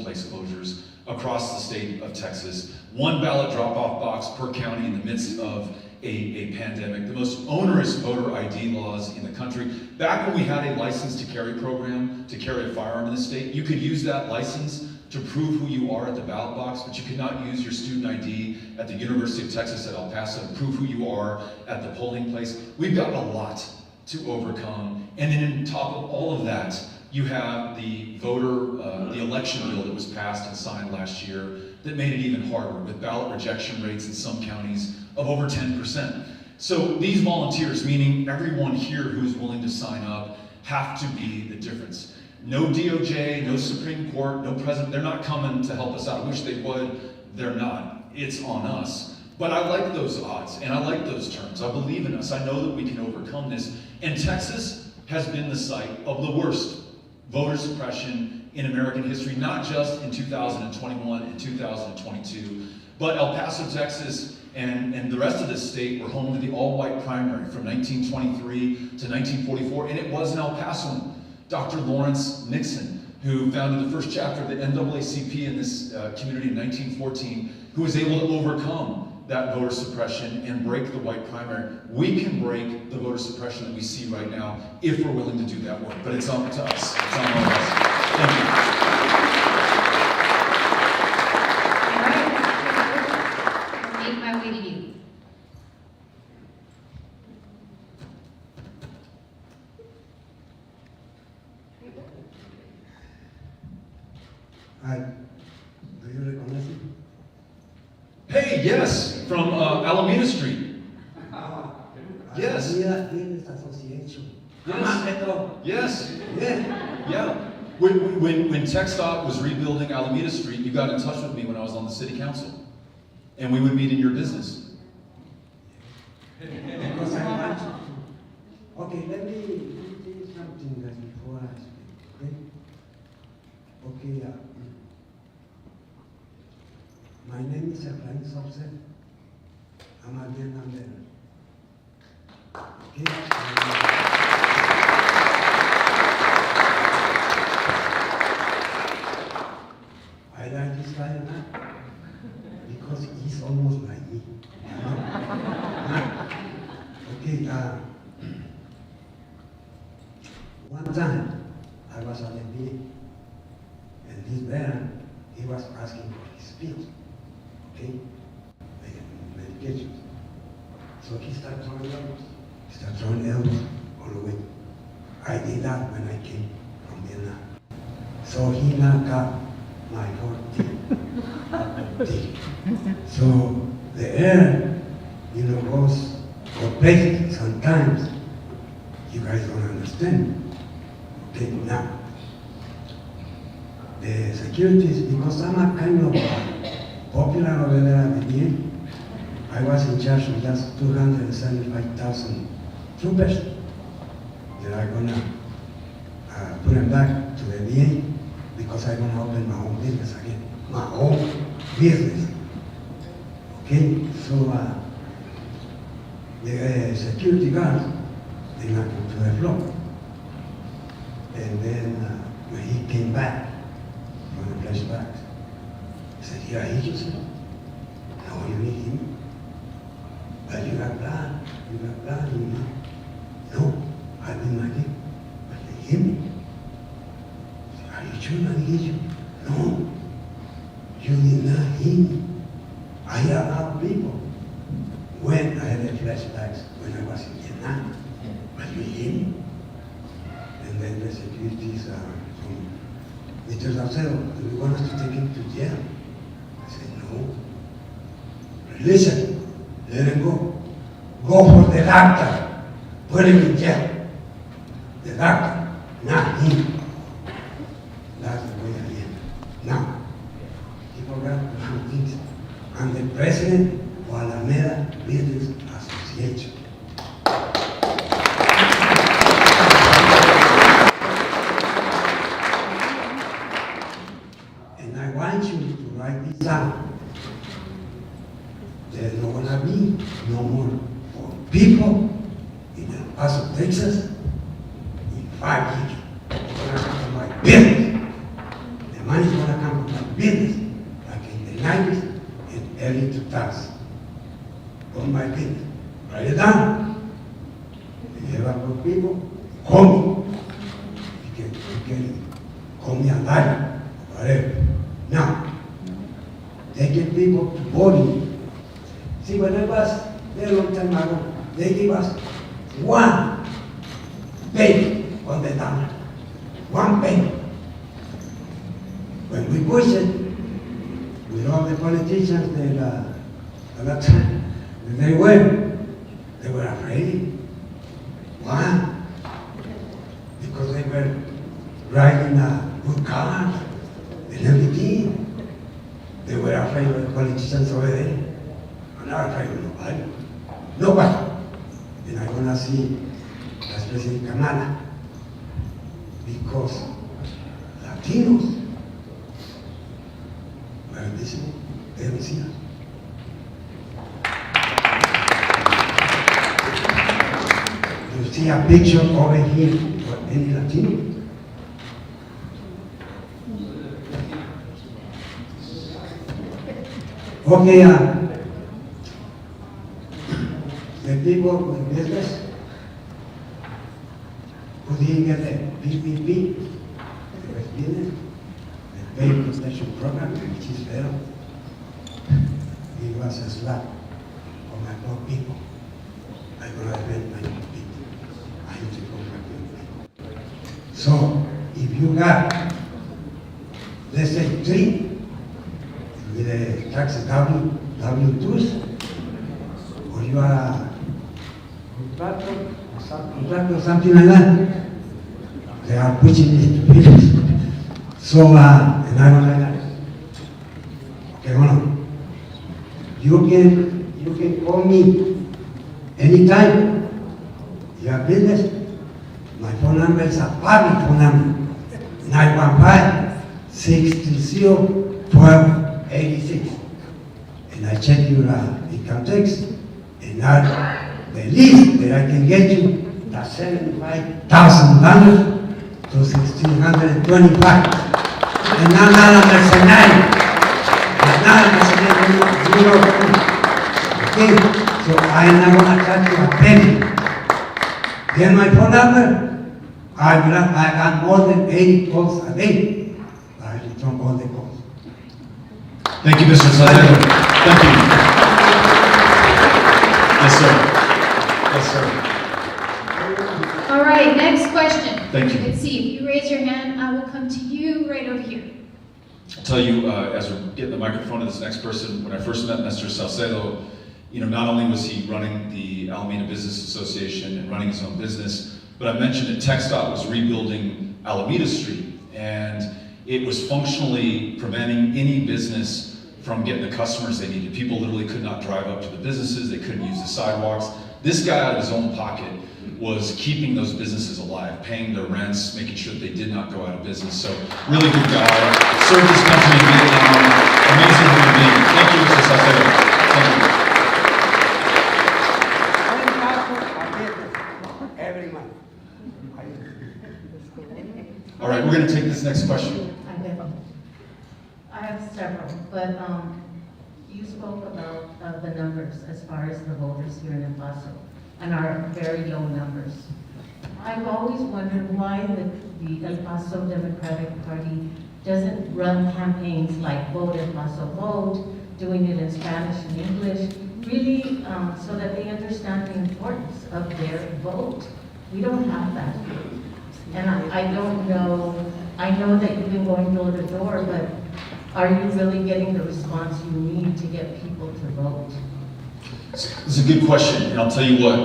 place closures across the state of Texas, one ballot drop-off box per county in the midst of a pandemic, the most onerous voter ID laws in the country. Back when we had a license to carry program to carry a firearm in the state, you could use that license to prove who you are at the ballot box, but you could not use your student ID at the University of Texas at El Paso to prove who you are at the polling place. We've got a lot to overcome. And then on top of all of that, you have the the election bill that was passed and signed last year that made it even harder, with ballot rejection rates in some counties of over 10%. So these volunteers, meaning everyone here who's willing to sign up, have to be the difference. No DOJ, no Supreme Court, no president, they're not coming to help us out. I wish they would, they're not. It's on us. But I like those odds, and I like those terms. I believe in us. I know that we can overcome this. And Texas has been the site of the worst voter suppression in American history, not just in 2021 and 2022, but El Paso, Texas, and the rest of the state were home to the all-white primary from 1923 to 1944, and it was an El Pasoan, Dr. Lawrence Nixon, who founded the first chapter of the NAACP in this community in 1914, who was able to overcome that voter suppression and break the white primary. We can break the voter suppression that we see right now if we're willing to do that work, but it's up to us. It's on all of us. Thank you. All right. I'll make my way to you. Hi, do you recognize me? Hey, yes, from Alameda Street. Yes. Indigenous Association. Yes. Yes. Yeah. Yeah. When TechStop was rebuilding Alameda Street, you got in touch with me when I was on the city council, and we would meet in your business. Because I want you to. Okay, let me tell you something that before I speak, okay? Okay, my name is Efrain Sobse. I'm a Vietnam veteran. Okay? I like this guy now because he's almost like me. You know? Okay, one time I was at the VA, and this veteran, he was asking for his pills, okay, medication. So he started throwing elbows. He started throwing elbows all the way. I did that when I came from Vietnam. So he knocked out my whole teeth. So the air, you know, goes or places sometimes you guys don't understand. Okay, now the securities, because I'm a kind of popular over there at the VA, I was in charge of just 275,000 troopers that are gonna put them back to the VA because I'm gonna open my own business again, my own business. Okay, so the security guards, they knocked him to the floor. And then when he came back from the flashback, he said, "Here, I hit you, sir." "No, you didn't hit me." "But you got blood, in you." "No, I didn't like it, but they hit me." I said, "Are you sure I didn't hit you?" "No, you did not hit me. I hit a lot of people when I had the flashbacks when I was in Vietnam, but you hit me." And then the securities from Mr. Salcedo, "Do you want us to take him to jail?" I said, "No. Listen, let him go. Go for the doctor. Put him in jail. The doctor, not him." That's the way I am. Now, he forgot a few things. I'm the president of Alameda Business Association. And I want you to write this down. There's not gonna be no more for people in El Paso, Texas, in 5 years. It's gonna come from my business. The money's gonna come from my business, like in the 90s and early 2000s. On my business. Write it down. If you ever put people, call me. You can call me a liar, whatever. Now, they get people to voting. See, when I was there a long time ago, they give us 1 penny on the dollar. 1 penny. When we push it, with all the politicians at that time, they were afraid. Why? Because they were riding good cars and everything. They were afraid of the politicians over there. I'm not afraid of nobody. Nobody. And I'm gonna see, especially Kamala, because Latinos were listening. They don't see us. You see a picture over here for any Latino? Okay, the people with business who didn't get the PPP, the business, the pay protection program, which is better, it was a slap for my poor people. I will defend my people. I need to go back to people. So, if you got, let's say 3, with the taxes W2s, or you are a contractor, or subcontractor, something like that, they are pushing it to people. So, and I don't like that. Okay, hold on. You can call me anytime. You have business. My phone number is a public phone number. 915-630-1286. And I check your income tax. And now the least that I can get you, that's $75,000 to $1,625. And now I'm a mercenary. Okay, so I'm not gonna charge you a penny. Get my phone number. I got more than 80 calls a day. I return all the calls. Thank you, Mr. Salcedo. Thank you. Yes, sir. Yes, sir. All right, next question. Thank you. Let's see, if you raise your hand, I will come to you right over here. I'll tell you, as we're getting the microphone to this next person, when I first met Mr. Salcedo, not only was he running the Alameda Business Association and running his own business, but I mentioned that TxDOT was rebuilding Alameda Street, and it was functionally preventing any business from getting the customers they needed. People literally could not drive up to the businesses, they couldn't use the sidewalks. This guy out of his own pocket was keeping those businesses alive, paying their rents, making sure that they did not go out of business. So, really good guy. Served his country in Vietnam. Amazing human being. Thank you, Mr. Salcedo. Thank you. Every month. All right, we're going to take this next question. I have several, but you spoke about the numbers as far as the voters here in El Paso and our very low numbers. I've always wondered why the El Paso Democratic Party doesn't run campaigns like Vote El Paso Vote, doing it in Spanish and English, really so that they understand the importance of their vote. We don't have that here. And I don't know, I know that you've been going door to door, but are you really getting the response you need to get people to vote? It's a good question, and I'll tell you what,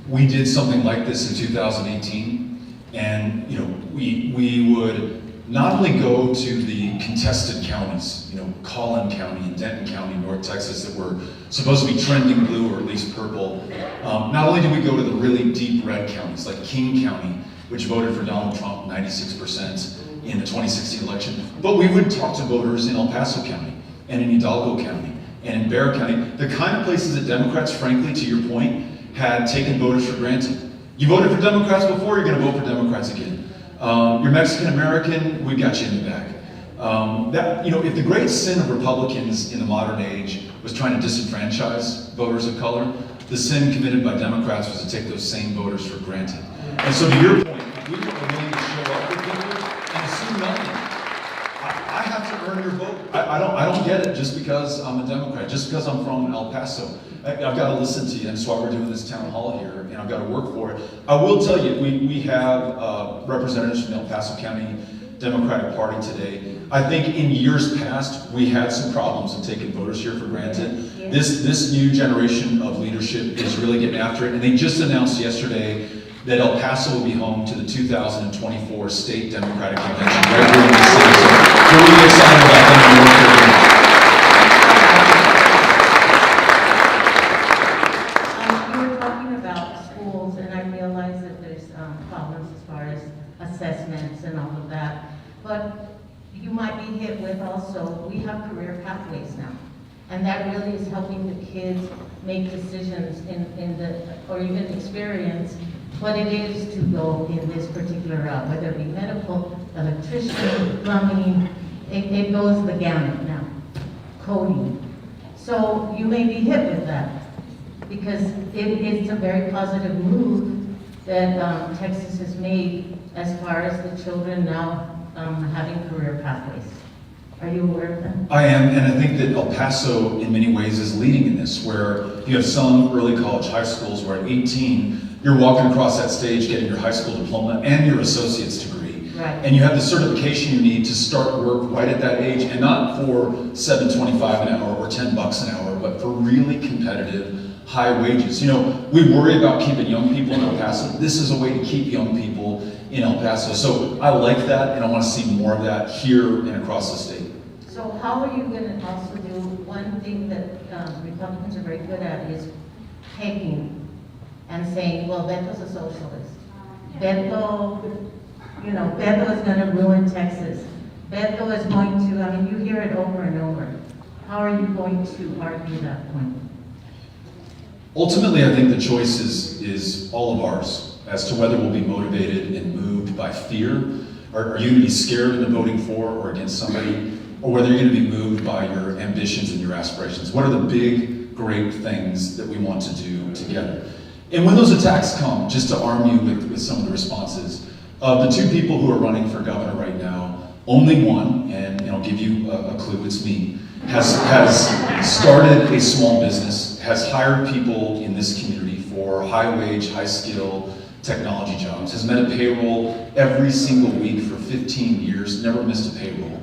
we did something like this in 2018, and we would not only go to the contested counties, you know, Collin County and Denton County, North Texas, that were supposed to be trending blue or at least purple. Not only did we go to the really deep red counties like King County, which voted for Donald Trump 96% in the 2016 election, but we would talk to voters in El Paso County and in Hidalgo County and in Bexar County, the kind of places that Democrats, frankly, to your point, had taken voters for granted. You voted for Democrats before, you're gonna vote for Democrats again. You're Mexican American, we got you in the bag. If the great sin of Republicans in the modern age was trying to disenfranchise voters of color, the sin committed by Democrats was to take those same voters for granted. And so to your point, if we were willing to show up for people and assume nothing, I have to earn your vote. I don't get it just because I'm a Democrat, just because I'm from El Paso. I've got to listen to you, and that's why we're doing this town hall here, and I've got to work for it. I will tell you, we have representatives from the El Paso County Democratic Party today. I think in years past, we had some problems in taking voters here for granted. This new generation of leadership is really getting after it, and they just announced yesterday that El Paso will be home to the 2024 State Democratic Convention right here in the city. So we're really excited about them and what they're doing. You were talking about schools, and I realize that there's problems as far as assessments and all of that, but you might be hit with also, we have career pathways now, and that really is helping the kids make decisions or even experience what it is to go in this particular route, whether it be medical, electrician, plumbing, it goes the gamut now, coding. So you may be hit with that, because it's a very positive move that Texas has made as far as the children now having career pathways. Are you aware of that? I am, and I think that El Paso in many ways is leading in this, where you have some early college high schools where at 18, you're walking across that stage getting your high school diploma and your associate's degree. Right. And you have the certification you need to start work right at that age, and not for $7.25 an hour or $10 an hour, but for really competitive high wages. You know, we worry about keeping young people in El Paso. This is a way to keep young people in El Paso. So I like that, and I want to see more of that here and across the state. So how are you going to also do, one thing that Republicans are very good at is pegging and saying, well, Beto's a socialist. Beto is going to ruin Texas. Beto is going to, you hear it over and over. How are you going to argue that point? Ultimately, I think the choice is all of ours as to whether we'll be motivated and moved by fear. Are you going to be scared into voting for or against somebody? Or whether you're going to be moved by your ambitions and your aspirations. What are the big, great things that we want to do together? And when those attacks come, just to arm you with some of the responses, of the two people who are running for governor right now, only one, and I'll give you a clue, it's me, has started a small business, has hired people in this community for high wage, high skill technology jobs, has met a payroll every single week for 15 years, never missed a payroll.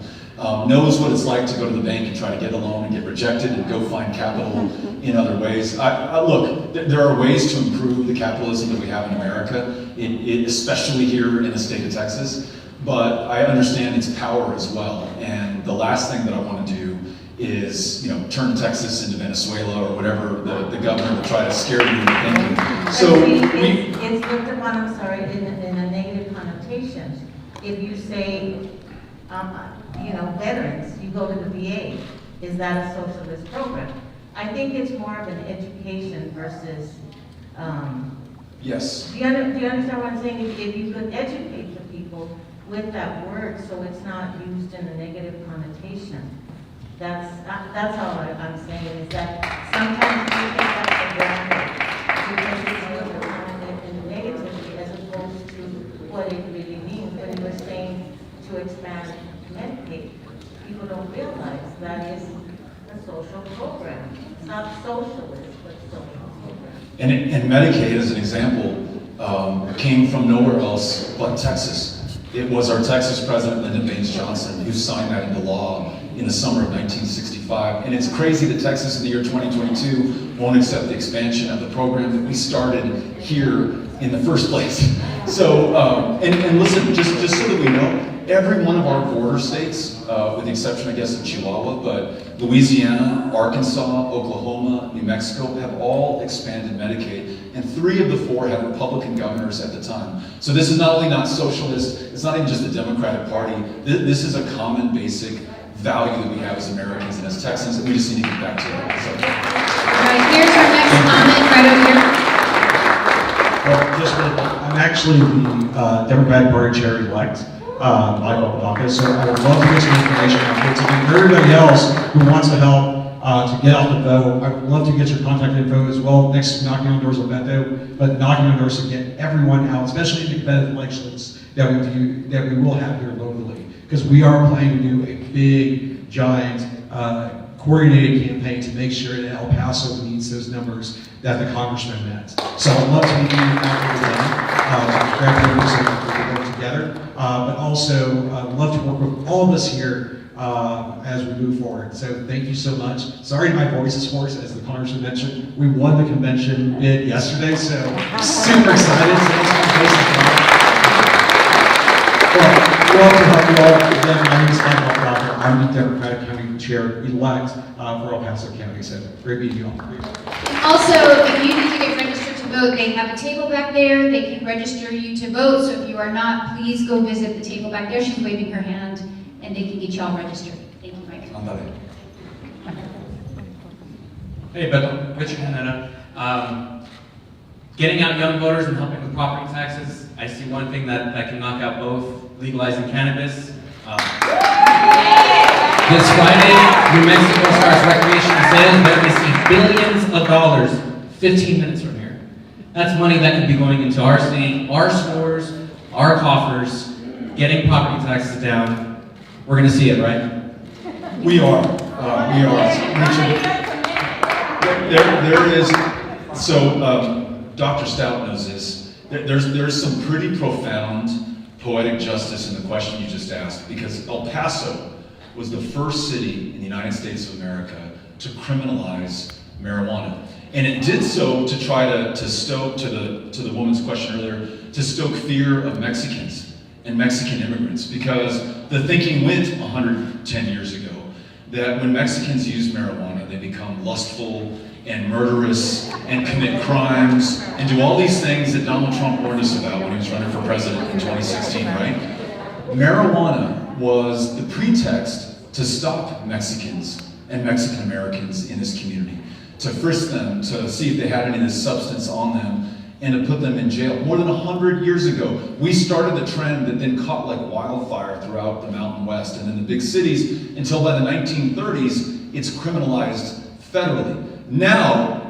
Knows what it's like to go to the bank and try to get a loan and get rejected and go find capital in other ways. Look, there are ways to improve the capitalism that we have in America, especially here in the state of Texas, but I understand its power as well. And the last thing that I want to do is, turn Texas into Venezuela or whatever the governor would try to scare you into thinking. So it's looked upon, I'm sorry, in a negative connotation. If you say, veterans, you go to the VA, is that a socialist program? I think it's more of an education versus, yes. Do you understand what I'm saying? If you could educate the people with that word so it's not used in a negative connotation, that's all I'm saying, is that sometimes we take that for granted because it's looked upon negatively as opposed to what it really means. When it was saying to expand Medicaid, people don't realize that is a social program. It's not socialist, but social program. And Medicaid, as an example, came from nowhere else but Texas. It was our Texas President, Lyndon Baines Johnson, who signed that into law in the summer of 1965. And it's crazy that Texas in the year 2022 won't accept the expansion of the program that we started here in the first place. So, and listen, just so that we know, every one of our border states, with the exception, I guess, of Chihuahua, but Louisiana, Arkansas, Oklahoma, New Mexico have all expanded Medicaid, and 3 of the 4 had Republican governors at the time. So this is not only not socialist, it's not even just the Democratic Party. This is a common, basic value that we have as Americans and as Texans, and we just need to get back to it. So. All right, here's our next comment right over here. Well, just I'm actually the Democratic Party chair-elect by Oaxaca, so I would love to get some information out there. To everybody else who wants to help to get out the vote, I would love to get your contact info as well. Next, knocking on doors with Beto, but knocking on doors to get everyone out, especially in the competitive elections that we will have here locally, because we are planning to do a big, giant, coordinated campaign to make sure that El Paso meets those numbers that the congressman met. So I'd love to be out there together, work together, but also love to work with all of us here as we move forward. So thank you so much. Sorry my voice is hoarse, as the congressman mentioned. We won the convention bid yesterday, so super excited. Well, love to help you all. Again, my name is Michael Walker. I'm the Democratic County Chair-elect for El Paso County. So great meeting you all. Also, if you need to get registered to vote, they have a table back there. They can register you to vote. So if you are not, please go visit the table back there. She's waving her hand, and they can get you all registered. Thank you, Mike. Hey, Beto, Richard Hanetta. Getting out young voters and helping with property taxes. I see one thing that can knock out both: legalizing cannabis. This Friday, New Mexico starts recreational sales. They're going to see billions of dollars 15 minutes from here. That's money that could be going into our city, our stores, our coffers, getting property taxes down. We're going to see it, right? We are. Richard, there is, so Dr. Stout knows this. There's some pretty profound poetic justice in the question you just asked, because El Paso was the first city in the United States of America to criminalize marijuana. And it did so to try to stoke, to the woman's question earlier, to stoke fear of Mexicans and Mexican immigrants, because the thinking went 110 years ago that when Mexicans use marijuana, they become lustful and murderous and commit crimes and do all these things that Donald Trump warned us about when he was running for president in 2016, right? Marijuana was the pretext to stop Mexicans and Mexican Americans in this community, to frisk them, to see if they had any of this substance on them, and to put them in jail. More than 100 years ago, we started the trend that then caught like wildfire throughout the Mountain West and in the big cities, until by the 1930s, it's criminalized federally. Now,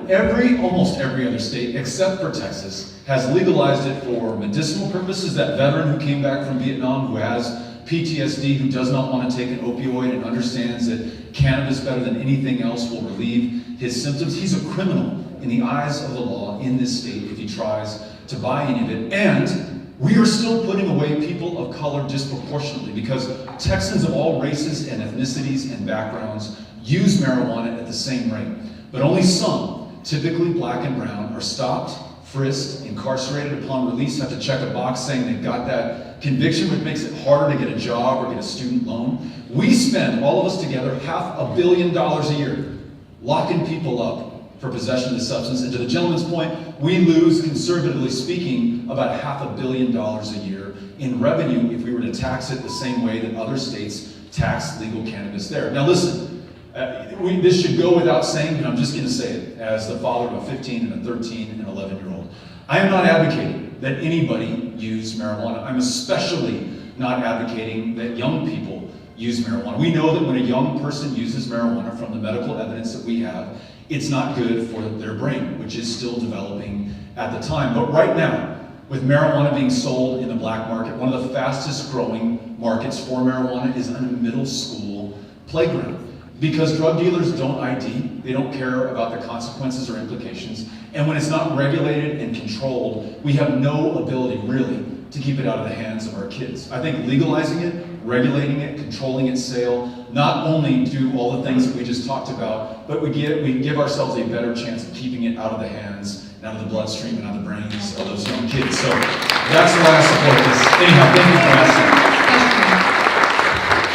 almost every other state, except for Texas, has legalized it for medicinal purposes. That veteran who came back from Vietnam, who has PTSD, who does not want to take an opioid and understands that cannabis, better than anything else, will relieve his symptoms. He's a criminal in the eyes of the law in this state if he tries to buy any of it. And we are still putting away people of color disproportionately, because Texans of all races and ethnicities and backgrounds use marijuana at the same rate. But only some, typically black and brown, are stopped, frisked, incarcerated, upon release, have to check a box saying they've got that conviction, which makes it harder to get a job or get a student loan. We spend, all of us together, $500 million a year locking people up for possession of the substance. And to the gentleman's point, we lose, conservatively speaking, about $500 million a year in revenue if we were to tax it the same way that other states tax legal cannabis there. Now listen, this should go without saying, but I'm just going to say it as the father of a 15 and a 13 and 11-year-old. I am not advocating that anybody use marijuana. I'm especially not advocating that young people use marijuana. We know that when a young person uses marijuana, from the medical evidence that we have, it's not good for their brain, which is still developing at the time. But right now, with marijuana being sold in the black market, one of the fastest growing markets for marijuana is on a middle school playground. Because drug dealers don't ID, they don't care about the consequences or implications, and when it's not regulated and controlled, we have no ability, really, to keep it out of the hands of our kids. I think legalizing it, regulating it, controlling its sale, not only do all the things that we just talked about, but we give ourselves a better chance of keeping it out of the hands, and out of the bloodstream, and out of the brains of those young kids. So that's why I support this. Anyhow, thank you for asking.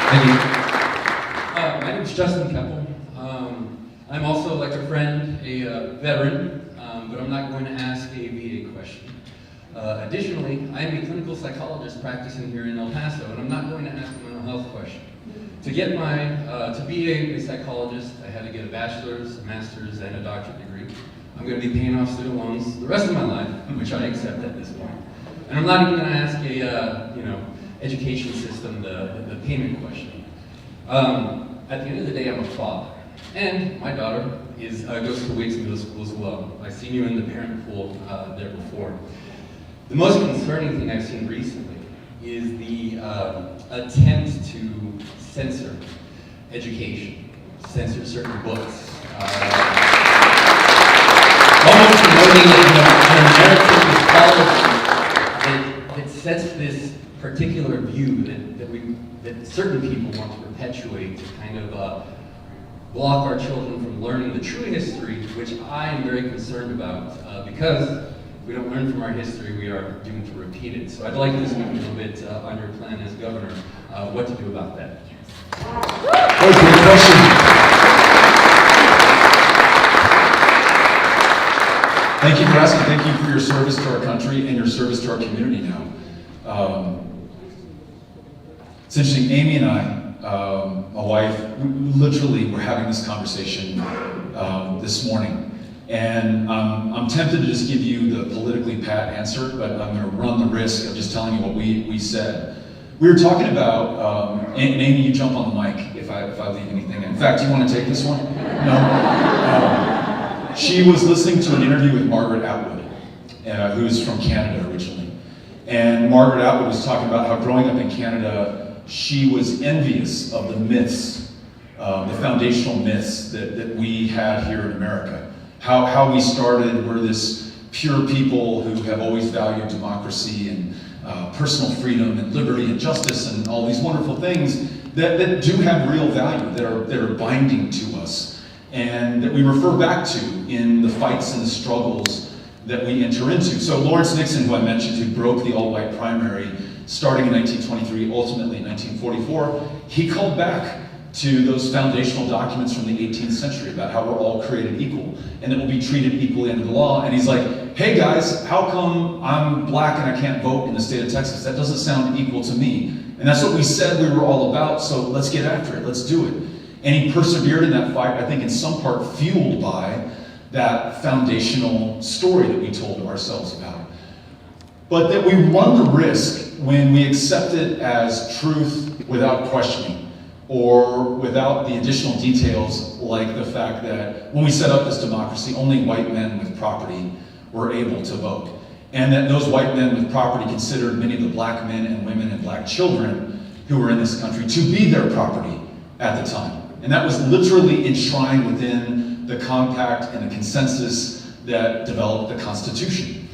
Thank you. My name is Justin Keppel. I'm also, like a friend, a veteran, but I'm not going to ask a VA question. Additionally, I am a clinical psychologist practicing here in El Paso, and I'm not going to ask a mental health question. To get to be a psychologist, I had to get a bachelor's, a master's, and a doctorate degree. I'm going to be paying off student loans the rest of my life, which I accept at this point. And I'm not even going to ask a, education system the payment question. At the end of the day, I'm a father. And my daughter goes to Wiggs Middle School as well. I've seen you in the parent pool there before. The most concerning thing I've seen recently is the attempt to censor education, censor certain books. Almost promoting an American policy that sets this particular view that certain people want to perpetuate to kind of block our children from learning the true history, which I am very concerned about, because if we don't learn from our history, we are doomed to repeat it. So I'd like to speak a little bit on your plan as governor, what to do about that. Oh, great question. Thank you for asking. Thank you for your service to our country and your service to our community now. It's interesting, Amy and I, my wife, we literally were having this conversation this morning. And I'm tempted to just give you the politically pat answer, but I'm going to run the risk of just telling you what we said. We were talking about, and Amy, you jump on the mic if I leave anything. In fact, you want to take this one? No? She was listening to an interview with Margaret Atwood, who's from Canada originally. And Margaret Atwood was talking about how growing up in Canada, she was envious of the myths, the foundational myths that we had here in America. How we started, we're this pure people who have always valued democracy and personal freedom and liberty and justice and all these wonderful things that do have real value, that are binding to us, and that we refer back to in the fights and the struggles that we enter into. So Lawrence Nixon, who I mentioned, who broke the all-white primary starting in 1923, ultimately in 1944, he called back to those foundational documents from the 18th century about how we're all created equal and that we'll be treated equally under the law. And he's like, hey guys, how come I'm black and I can't vote in the state of Texas? That doesn't sound equal to me. And that's what we said we were all about, so let's get after it, let's do it. And he persevered in that fight, I think in some part fueled by that foundational story that we told ourselves about. But that we run the risk when we accept it as truth without questioning, or without the additional details like the fact that when we set up this democracy, only white men with property were able to vote. And that those white men with property considered many of the black men and women and black children who were in this country to be their property at the time. And that was literally enshrined within the compact and the consensus that developed the Constitution,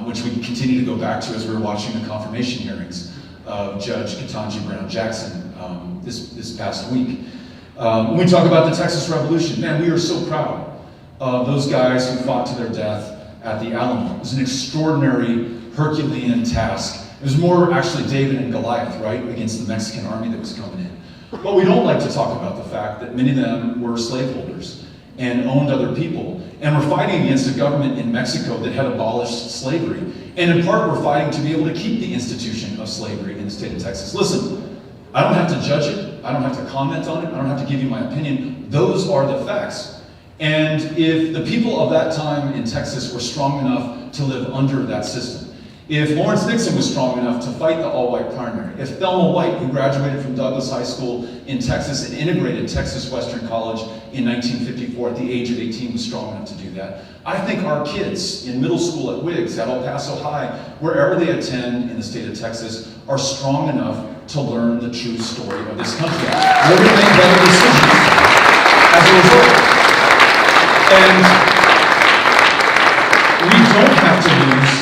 which we continue to go back to as we were watching the confirmation hearings of Judge Ketanji Brown Jackson this past week. When we talk about the Texas Revolution, man, we are so proud of those guys who fought to their death at the Alamo. It was an extraordinary Herculean task. It was more actually David and Goliath, right, against the Mexican army that was coming in. But we don't like to talk about the fact that many of them were slaveholders and owned other people, and were fighting against a government in Mexico that had abolished slavery. And in part, we're fighting to be able to keep the institution of slavery in the state of Texas. Listen, I don't have to judge it, I don't have to comment on it, I don't have to give you my opinion. Those are the facts. And if the people of that time in Texas were strong enough to live under that system, if Lawrence Nixon was strong enough to fight the all-white primary, if Thelma White, who graduated from Douglas High School in Texas and integrated Texas Western College in 1954 at the age of 18 was strong enough to do that, I think our kids in middle school at Wiggs, at El Paso High, wherever they attend in the state of Texas, are strong enough to learn the true story of this country. We're going to make better decisions as a result. And we don't have to lose.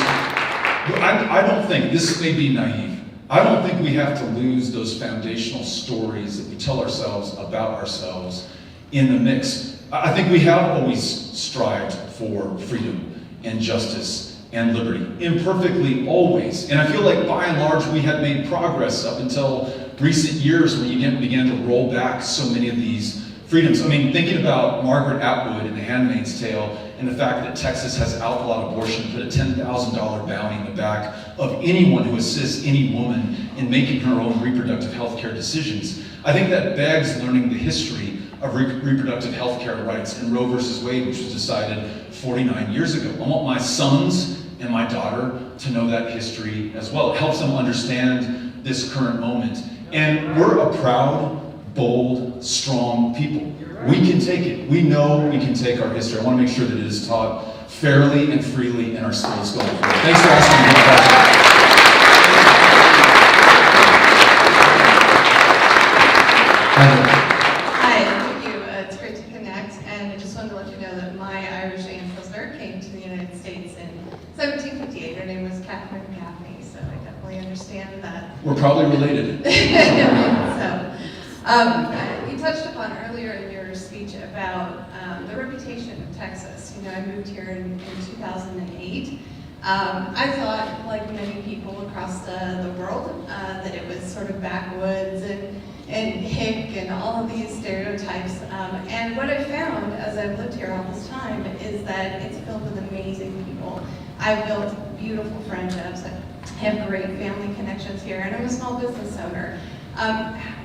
I don't think, this may be naive, I don't think we have to lose those foundational stories that we tell ourselves about ourselves in the mix. I think we have always strived for freedom and justice and liberty, imperfectly always. And I feel like by and large we have made progress up until recent years when you began to roll back so many of these freedoms. I mean, thinking about Margaret Atwood in The Handmaid's Tale and the fact that Texas has outlawed abortion, put a $10,000 bounty in the back of anyone who assists any woman in making her own reproductive health care decisions. I think that begs learning the history of reproductive health care rights in Roe versus Wade, which was decided 49 years ago. I want my sons and my daughter to know that history as well. It helps them understand this current moment. And we're a proud, bold, strong people. We can take it. We know we can take our history. I want to make sure that it is taught fairly and freely in our schools going forward. Thanks for asking me the question. Hi, thank you. It's great to connect, and I just wanted to let you know that my Irish ancestor came to the United States in 1758. Her name was Catherine Gaffney, so I definitely understand that. We're probably related. You touched upon earlier in your speech about the reputation of Texas. You know, I moved here in 2008. I thought, like many people across the world, that it was sort of backwoods and hick and all of these stereotypes. And what I found as I've lived here all this time is that it's filled with amazing people. I've built beautiful friendships. I have great family connections here, and I'm a small business owner.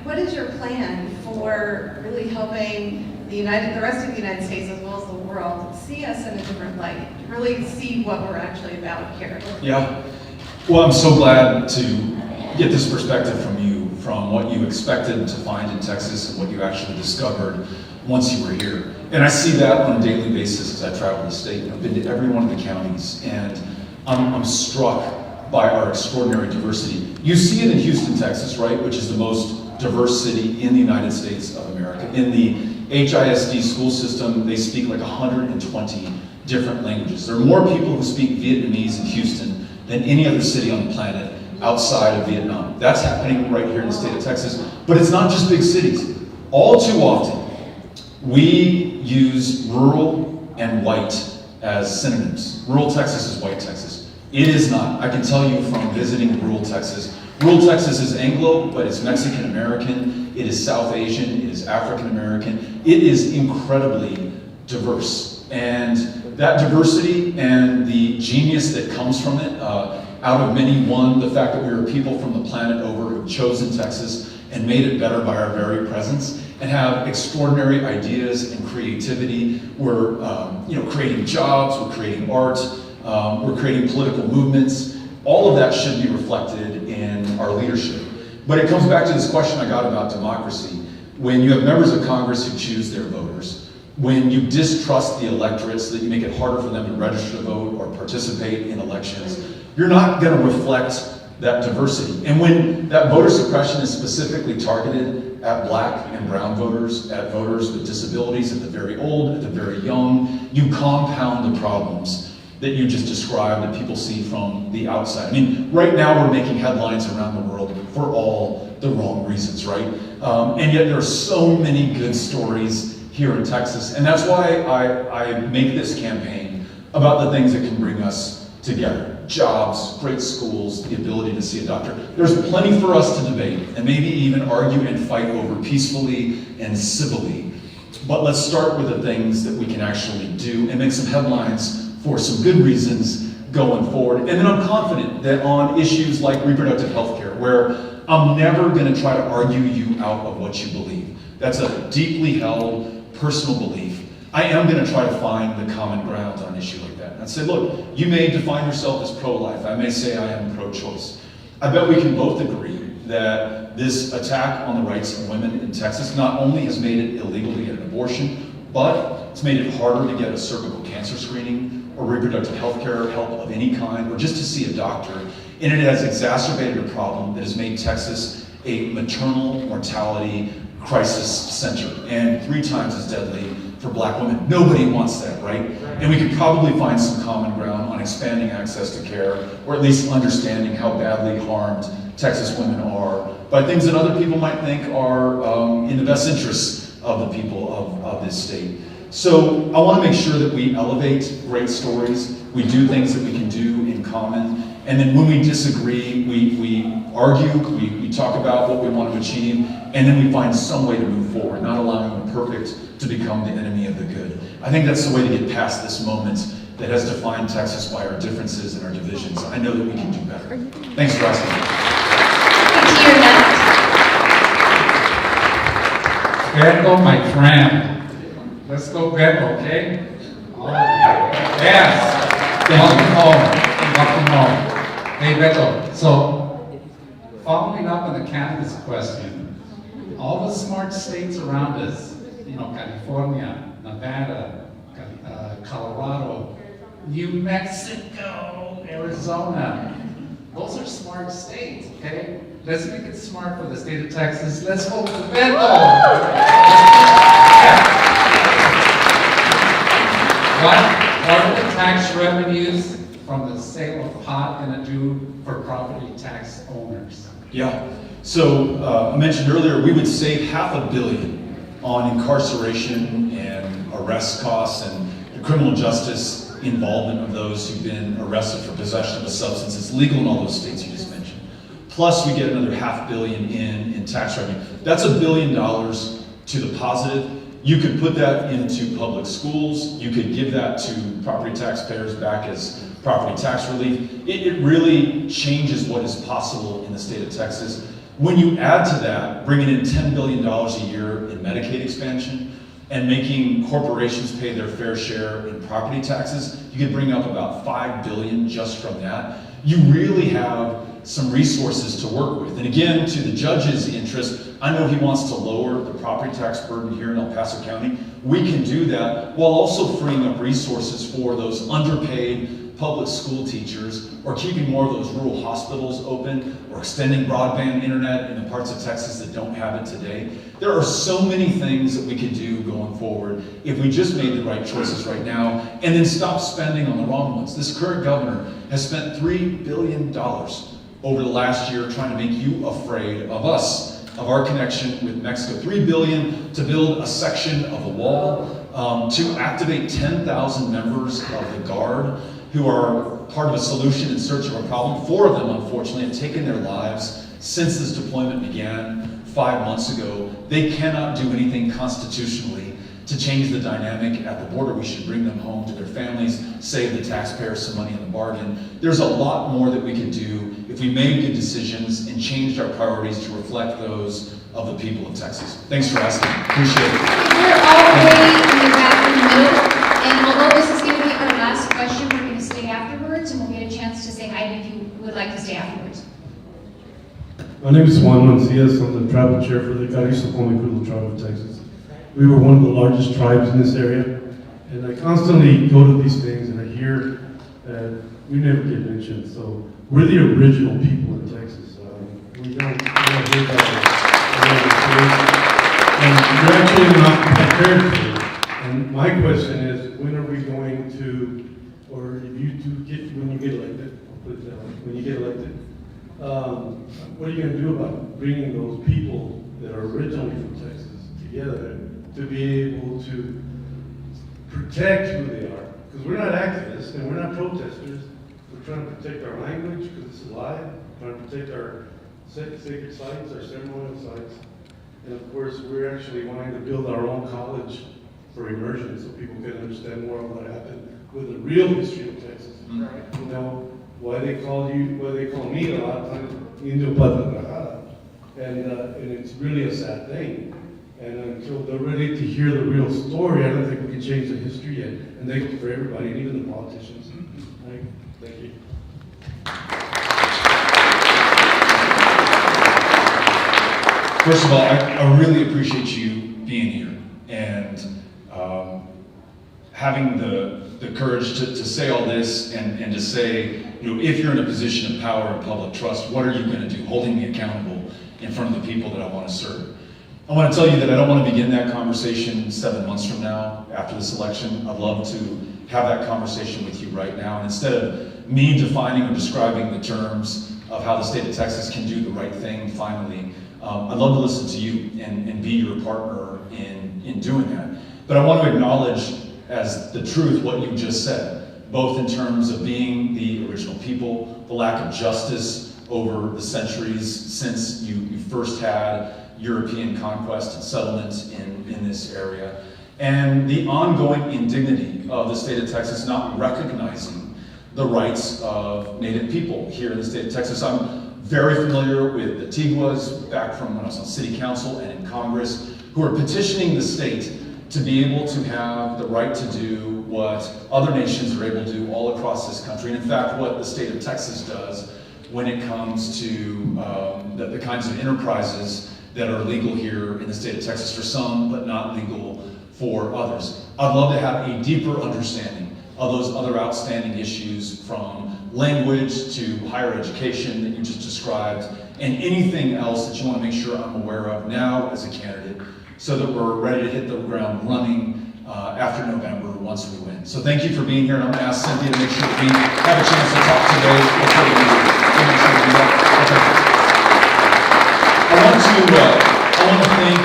What is your plan for really helping the rest of the United States as well as the world see us in a different light, really see what we're actually about here? Yeah. Well, I'm so glad to get this perspective from you, from what you expected to find in Texas and what you actually discovered once you were here. And I see that on a daily basis as I travel the state. I've been to every one of the counties, and I'm struck by our extraordinary diversity. You see it in Houston, Texas, right, which is the most diverse city in the United States of America. In the HISD school system, they speak like 120 different languages. There are more people who speak Vietnamese in Houston than any other city on the planet outside of Vietnam. That's happening right here in the state of Texas. But it's not just big cities. All too often, we use rural and white as synonyms. Rural Texas is white Texas. It is not. I can tell you from visiting rural Texas. Rural Texas is Anglo, but it's Mexican American. It is South Asian. It is African American. It is incredibly diverse. And that diversity and the genius that comes from it, out of many, one, the fact that we are people from the planet over who have chosen Texas and made it better by our very presence, and have extraordinary ideas and creativity. We're creating jobs, we're creating art, we're creating political movements. All of that should be reflected in our leadership. But it comes back to this question I got about democracy. When you have members of Congress who choose their voters, when you distrust the electorate so that you make it harder for them to register to vote or participate in elections, you're not going to reflect that diversity. And when that voter suppression is specifically targeted at black and brown voters, at voters with disabilities, at the very old, at the very young, you compound the problems that you just described that people see from the outside. I mean, right now we're making headlines around the world for all the wrong reasons, right? And yet there are so many good stories here in Texas. And that's why I make this campaign about the things that can bring us together. Jobs, great schools, the ability to see a doctor. There's plenty for us to debate and maybe even argue and fight over peacefully and civilly. But let's start with the things that we can actually do and make some headlines for some good reasons going forward. And then I'm confident that on issues like reproductive health care, where I'm never going to try to argue you out of what you believe. That's a deeply held personal belief. I am going to try to find the common ground on an issue like that. And I'd say, look, you may define yourself as pro-life. I may say I am pro-choice. I bet we can both agree that this attack on the rights of women in Texas not only has made it illegal to get an abortion, but it's made it harder to get a cervical cancer screening or reproductive health care help of any kind, or just to see a doctor. And it has exacerbated a problem that has made Texas a maternal mortality crisis center, and 3 times as deadly for black women. Nobody wants that, right? And we could probably find some common ground on expanding access to care, or at least understanding how badly harmed Texas women are by things that other people might think are in the best interests of the people of this state. So I want to make sure that we elevate great stories, we do things that we can do in common, And then when we disagree, we argue, we talk about what we want to achieve, and then we find some way to move forward, not allowing the perfect to become the enemy of the good. I think that's the way to get past this moment that has defined Texas by our differences and our divisions. I know that we can do better. Thanks for asking. To your left. Beto, my friend. Let's go Beto, okay? Yes. Welcome home. Welcome home. Hey Beto, so following up on the cannabis question, all the smart states around us, you know, California, Nevada, Colorado, New Mexico, Arizona, those are smart states, okay? Let's make it smart for the state of Texas. Let's vote for Beto. What are the tax revenues from the sale of pot going to do for property tax owners? Yeah, so I mentioned earlier, we would save $500 million on incarceration and arrest costs and the criminal justice involvement of those who've been arrested for possession of a substance. It's legal in all those states you just mentioned. Plus, we get another $500 million in tax revenue. That's $1 billion to the positive. You could put that into public schools. You could give that to property taxpayers back as property tax relief. It really changes what is possible in the state of Texas. When you add to that, bringing in $10 billion a year in Medicaid expansion and making corporations pay their fair share in property taxes, you could bring up about $5 billion just from that. You really have some resources to work with. And again, to the judge's interest, I know he wants to lower the property tax burden here in El Paso County. We can do that while also freeing up resources for those underpaid public school teachers, or keeping more of those rural hospitals open, or extending broadband internet in the parts of Texas that don't have it today. There are so many things that we could do going forward if we just made the right choices right now, and then stop spending on the wrong ones. This current governor has spent $3 billion over the last year trying to make you afraid of us, of our connection with Mexico. $3 billion to build a section of a wall, to activate 10,000 members of the Guard, who are part of a solution in search of a problem. 4 of them, unfortunately, have taken their lives since this deployment began 5 months ago. They cannot do anything constitutionally to change the dynamic at the border. We should bring them home to their families, save the taxpayers some money in the bargain. There's a lot more that we could do if we made good decisions and changed our priorities to reflect those of the people of Texas. Thanks for asking. Appreciate it. We're all the way in the back in the middle, and although this is going to be our last question, we're going to stay afterwards, and we'll get a chance to say hi if you would like to stay afterwards. My name is Juan Mancias. I'm the tribal chair for the Carizo-Comecrudo tribe of Texas. We were one of the largest tribes in this area, and I constantly go to these things and I hear that we never get mentioned. So we're the original people in Texas. We don't hear and you're actually not prepared for it. And my question is, when are we going to, or if you do get, when you get elected, I'll put it that way, when you get elected, what are you going to do about bringing those people that are originally from Texas together to be able to protect who they are? Because we're not activists and we're not protesters. We're trying to protect our language because it's alive. We're trying to protect our sacred sites, our ceremonial sites. And of course, we're actually wanting to build our own college for immersion so people can understand more of what happened with the real history of Texas. Right. You know, why they call me a lot of times Indio Patrajada. And it's really a sad thing. And until they're ready to hear the real story, I don't think we can change the history yet. And thank you for everybody, and even the politicians. Right? Thank you. First of all, I really appreciate you being here and having the courage to say all this and to say, you know, if you're in a position of power and public trust, what are you going to do? Holding me accountable in front of the people that I want to serve. I want to tell you that I don't want to begin that conversation 7 months from now after this election. I'd love to have that conversation with you right now. And instead of me defining or describing the terms of how the state of Texas can do the right thing finally, I'd love to listen to you and be your partner in doing that. But I want to acknowledge as the truth what you just said. both in terms of being the original people, the lack of justice over the centuries since you first had European conquest and settlement in this area, and the ongoing indignity of the state of Texas not recognizing the rights of Native people here in the state of Texas. I'm very familiar with the Tiguas back from when I was on city council and in Congress, who are petitioning the state to be able to have the right to do what other nations are able to do all across this country. And in fact, what the state of Texas does when it comes to the kinds of enterprises that are legal here in the state of Texas for some, but not legal for others. I'd love to have a deeper understanding of those other outstanding issues, from language to higher education that you just described, and anything else that you want to make sure I'm aware of now as a candidate, so that we're ready to hit the ground running after November once we win. So thank you for being here, and I'm going to ask Cynthia to make sure that we have a chance to talk today before we leave. So make sure we do that. Okay. I want to thank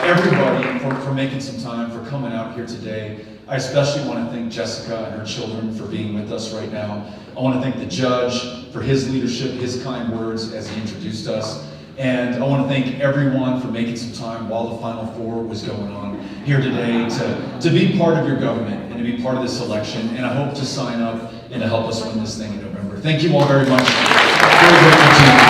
everybody for making some time, for coming out here today. I especially want to thank Jessica and her children for being with us right now. I want to thank the judge for his leadership, his kind words as he introduced us. And I want to thank everyone for making some time while the Final Four was going on here today to be part of your government and to be part of this election. And I hope to sign up and to help us win this thing in November. Thank you all very much. Very grateful to you.